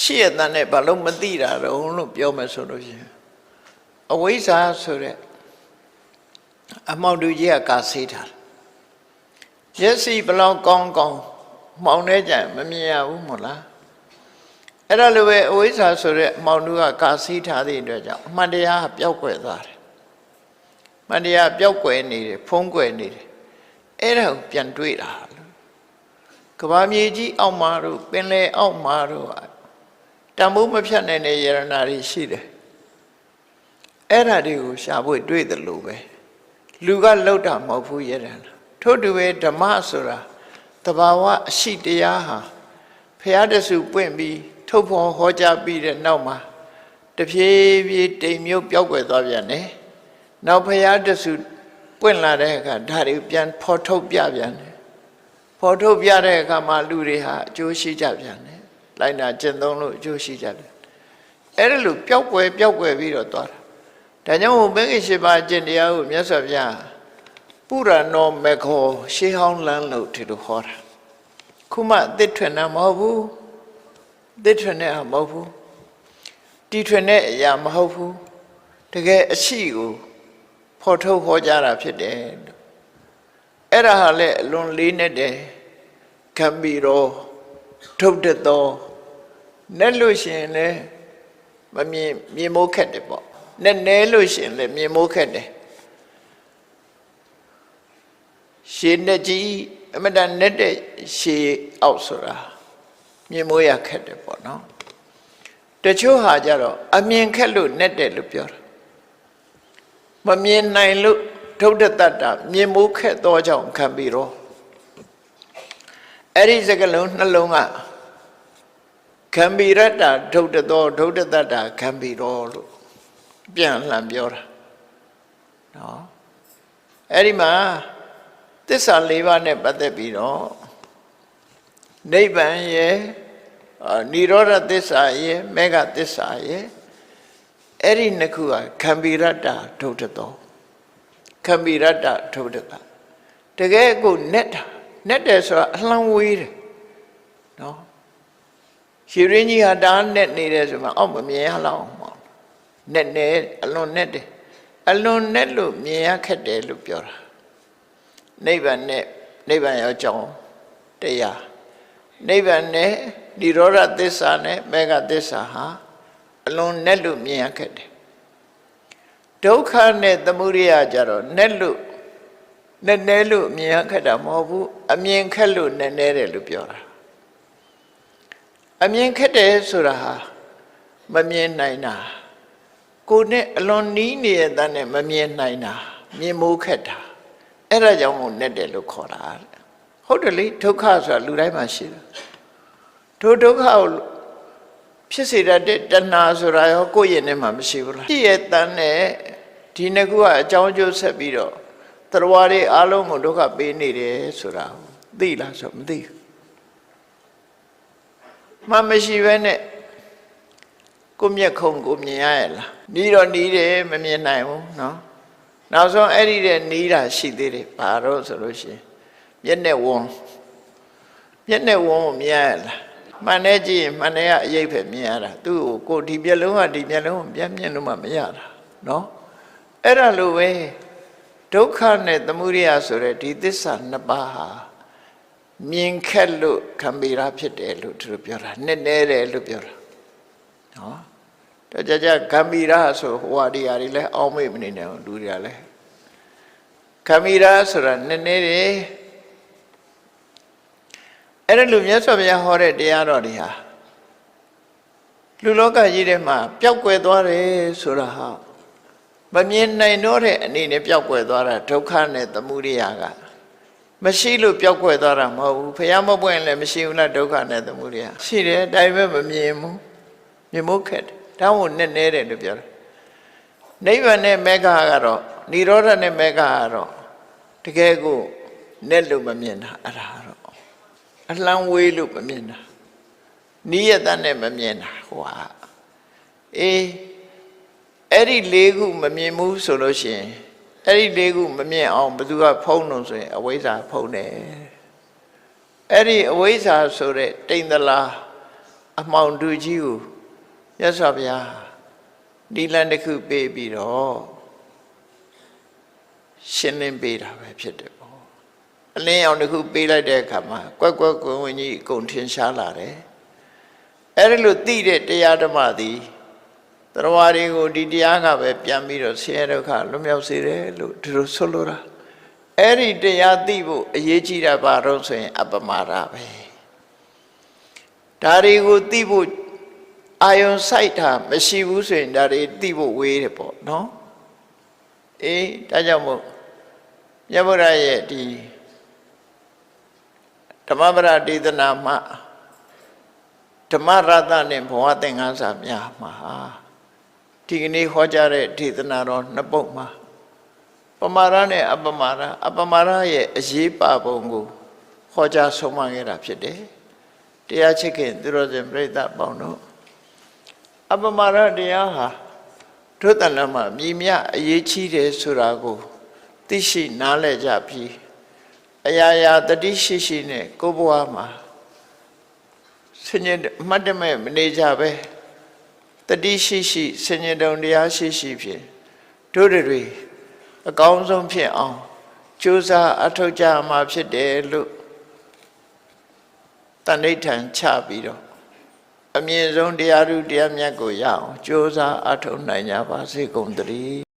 ရှိရတဲ့ဘာလို့မသိတာတော့လို့ပြောမယ်ဆိုလို့ရှိရင်အဝိဇ္ဇာဆိုတဲ့အမောင်တူကြီးကကာဆေးထားမျက်စိဘလောက်ကောင်းကောင်းမှောင်နေကြမမြင်ရဘူးမို့လားအဲ့ဒါလိုပဲအဝိဇ္ဇာဆိုတဲ့အမောင်တူကကာဆေးထားတဲ့အတွက်ကြောင့်အမှန်တရားပျောက်ကွယ်သွားတယ်အမှန်တရားပျောက်ကွယ်နေတယ်ဖုံးကွယ်နေတယ်အဲ့ဒါကိုပြန်တွေးတာကဘာမြေကြီးအောက်မှာတို့ပင်လယ်အောက်မှာတို့တန်ဖိုးမဖြတ်နိုင်တဲ့ယရနာတွေရှိတယ်အဲ့ဒါတွေကိုရှာဖို့တွေးတယ်လို့ပဲလူကလောက်တာမဟုတ်ဘူးယရနာထို့တူပဲဓမ္မဆိုတာတဘာဝအရှိတရားဟာဖျားတဆူပွင့်ပြီးထုတ်ဖော်ဟောကြားပြီးတဲ့နောက်မှာတဖြည်းဖြည်းတိမ်မြုပ်ပျောက်ကွယ်သွားပြန်တယ်နောက်ဖျားတဆူပွင့်လာတဲ့အခါဒါတွေပြန်ဖော်ထုတ်ပြပြန်တယ်ဖော်ထုတ်ပြတဲ့အခါမှာလူတွေဟာအကျိုးရှိကြပြန်တယ်လိုက်နာကျင့်သုံးလို့အကျိုးရှိကြတယ်အဲ့ဒါလိုပျောက်ကွယ်ပြီးတော့သွားတာဒါကြောင့်မဂ္ဂင်၈ပါးကျင့်တရားကိုမြတ်စွာဘုရားပုရနောမေခောရှေးဟောင်းလမ်းလို့ဒီလိုဟောတာခုမှအသစ်ထွင်တာမဟုတ်ဘူးအသစ်ထွင်တဲ့အမဟုတ်ဘူးတီထွင်တဲ့အရာမဟုတ်ဘူးတကယ်အရှိကိုဖော်ထုတ်ဟောကြားတာဖြစ်တယ်အဲ့ဒါဟာလည်းအလွန်လေးနဲ့တယ်ခံပြီးတော့ထုတ်တတ်တော့နဲ့လို့ရှိရင်လည်းမမြင်မိုးခက်တယ်ပေါ့နဲ့နဲလို့ရှိရင်လည်းမြင်မိုးခက်တယ်ရှည်နဲ့ကြီးအမတန်နဲ့တဲ့ရှည်အောက်ဆိုတာမြင်မိုးရခက်တယ်ပေါ့နော်တချို့ဟာကြတော့အမြင်ခက်လို့နဲ့တဲ့လို့ပြောတာမမြင်နိုင်လို့ထုတ်တတ်တာမြင်မိုးခက်တော့ကြောင့်ခံပြီးတော့အဲ့ဒီစကလုံးနှလုံးကခံပြီးရတာထုတ်တတ်တာခံပြီးတော့လို့ပြန်လှန်ပြောတာနော်အဲ့ဒီမှာသစ္စာ၄ပါးနဲ့ပတ်သက်ပြီးတော့နိဗ္ဗာန်ရဲ့និရောဓသစ္စာရဲ့မေဃသစ္စာရဲ့အဲ့ဒီနှစ်ခုကခံပြီးရတာထုတ်တတ်ခံပြီးရတာထုတ်တတ်တကယ်ကိုနဲ့တယ်ဆိုတာအလှမ်းဝေးတယ်နော်ရှည်ရင်းကြီးဟာဒါနဲ့နေတယ်ဆိုမှအောက်မမြင်ရလောက်အောင်နဲ့အလွန်နဲ့တယ်အလွန်နဲ့လို့မြင်ရခက်တယ်လို့ပြောတာနိဗ္ဗာန်ရောက်ကြောင်းတရားနိဗ္ဗာန်နဲ့និရောဓသစ္စာနဲ့မေဃသစ္စာဟာအလွန်နဲ့လို့မြင်ရခက်တယ်ဒုက္ခနဲ့သမုဒယကြတော့နဲ့လို့နဲ့လို့မြင်ရခက်တာမဟုတ်ဘူးအမြင်ခက်လို့နဲ့တယ်လို့ပြောတာအမြင်ခက်တယ်ဆိုတာဟာမမြင်နိုင်တာကိုယ်နဲ့အလွန်နီးနေတဲ့နဲ့မမြင်နိုင်တာမြင်မိုးခက်တာအဲ့ဒါကြောင့်မို့နဲ့တယ်လို့ခေါ်တာဟုတ်တယ်လေဒုက္ခဆိုတာလူတိုင်းမှာရှိတယ်ဒုက္ခကိုဖြစ်စေတတ်တဲ့တဏှာဆိုတာရောကိုယ့်ရဲ့နဲ့မှာမရှိဘူးလားဖြစ်ရဲ့တန်နဲ့ဒီနှစ်ခုကအကြောင်းကျိုးဆက်ပြီးတော့တရားတွေအားလုံးကိုဒုက္ခပေးနေတယ်ဆိုတာသိလားဆိုမသိဘူးမရှိဘဲနဲ့ကိုမျက်ခုံကိုမြင်ရရဲ့လားနီးတော့နီးတယ်မမြင်နိုင်ဘူးနော်နောက်ဆုံးအဲ့ဒီတဲ့နီးတာရှိသေးတယ်ဘာတော့ဆိုလို့ရှိရင်မျက်နဲ့ဝန်းကိုမြင်ရလားမှန်တဲ့ကြည့်ရင်မှန်တဲ့ကအရေးပဲမြင်ရတာသူ့ကိုဒီမျက်လုံးကဒီမျက်လုံးကိုပြန်မြင်လို့မှမရတာနော်အဲ့ဒါလိုပဲဒုက္ခနဲ့သမုဒယဆိုတဲ့ဒီသစ္စာနှစ်ပါးဟာမြင်ခက်လို့ခံပြီးတာဖြစ်တယ်လို့သူတို့ပြောတာနဲ့နဲတယ်လို့ပြောတာနော်တော့ကြခံပြီးတာဆိုဟိုဟာဒီဟာတွေလည်းအောင်းမေ့မနေနဲ့လူတွေကလည်း ခမီရာဆိုတာနည်းနည်းတယ်အဲ့ဒါလူမြတ်စွာဘုရားဟောတဲ့တရားတော်တွေဟာလူလောကကြီးထဲမှာပျောက်ကွယ်သွားတယ်ဆိုတာဟာမမြင်နိုင်တော့တဲ့အနေနဲ့ပျောက်ကွယ်သွားတာဒုက္ခနဲ့သမုဒယကမရှိလို့ပျောက်ကွယ်သွားတာမဟုတ်ဘူးဘုရားမပွင့်လည်းမရှိဘူးလားဒုက္ခနဲ့သမုဒယရှိတယ်ဒါပေမဲ့မမြင်ဘူးမြင်ဖို့ခက်တယ်ဒါမှမဟုတ်နည်းနည်းတယ်လို့ပြောတယ်နိဗ္ဗာန်နဲ့မေဃကတော့និရောဓနဲ့မေဃကတော့တကယ်ကိုနဲ့လို့မမြင်တာအဲ့ဒါတော့အလှမ်းဝေးလို့မမြင်တာနိယတနဲ့မမြင်တာဟိုဟာအေးအဲ့ဒီ၄ခုမမြင်ဘူးဆိုလို့ရှိရင်အဲ့ဒီ၄ခုမမြင်အောင်ဘယ်သူကဖုံးလို့ဆိုရင်အဝိဇ္ဇာဖုံးတယ်အဲ့ဒီအဝိဇ္ဇာဆိုတဲ့တိမ်သလားအမှောင်တူကြီးကိုမြတ်စွာဘုရားဒီလန်တစ်ခုပေးပြီးတော့ရှင်းလင်းပေးတာပဲဖြစ်တယ်ပေါ့အလင်းအောင်တစ်ခုပေးလိုက်တဲ့အခါမှာကွက်ကွက်ကွင်းဝင်ကြီးအကုန်ထင်ရှားလာတယ်အဲ့ဒီလိုသိတဲ့တရားဓမ္မသည်တရားတွေကိုဒီတရားကပဲပြန်ပြီးတော့ဆင်းရဲဒုက္ခလွတ်မြောက်စေတယ်လို့ဒီလိုဆိုလိုတာအဲ့ဒီတရားသိဖို့အရေးကြီးတာဘာလို့ဆိုရင်အပမာဒပဲဒါတွေကိုသိဖို့အာယုံစိုက်တာမရှိဘူးဆိုရင်ဒါတွေသိဖို့ဝေးတယ်ပေါ့နော်အေးဒါကြောင့်မို့မြတ်ဗုဒ္ဓရဲ့ဒီဓမ္မပဒဒေသနာမှာဓမ္မရတ္တနဲ့ဘဝသင်္ကန်းစာများမှာဒီကနေ့ဟောကြားတဲ့ဒေသနာတော်နှစ်ပုဒ်မှာပမာဒနဲ့အပမာဒအပမာဒရဲ့အရေးပါပုံကိုဟောကြားဆုံးမခဲ့တာဖြစ်တယ်တရားချစ်ခင်သူတော်စင်ပြိဿပေါင်းတို့အပမာဒတရားဟာဒုတဏ္ဍမှာမြည်မြအရေးကြီးတယ်ဆိုတာကိုသိရှိနားလည်ကြပြီးအရာရာတတိရှိရှိနဲ့ကိုယ်ဘဝမှာဆင်ញင်မှတ်တမဲ့မနေကြပဲတတိရှိရှိဆင်ញင်တုံတရားရှိရှိဖြင့်တို့တွေအကောင်းဆုံးဖြစ်အောင်ကြိုးစားအထောက်ကြမှာဖြစ်တယ်လို့တဏိဋ္ဌံချပြီးတော့အမြင့်ဆုံးတရားဓုတရားမြတ်ကိုရအောင်ကြိုးစားအထောက်နိုင်ကြပါစေကုန်သတည်း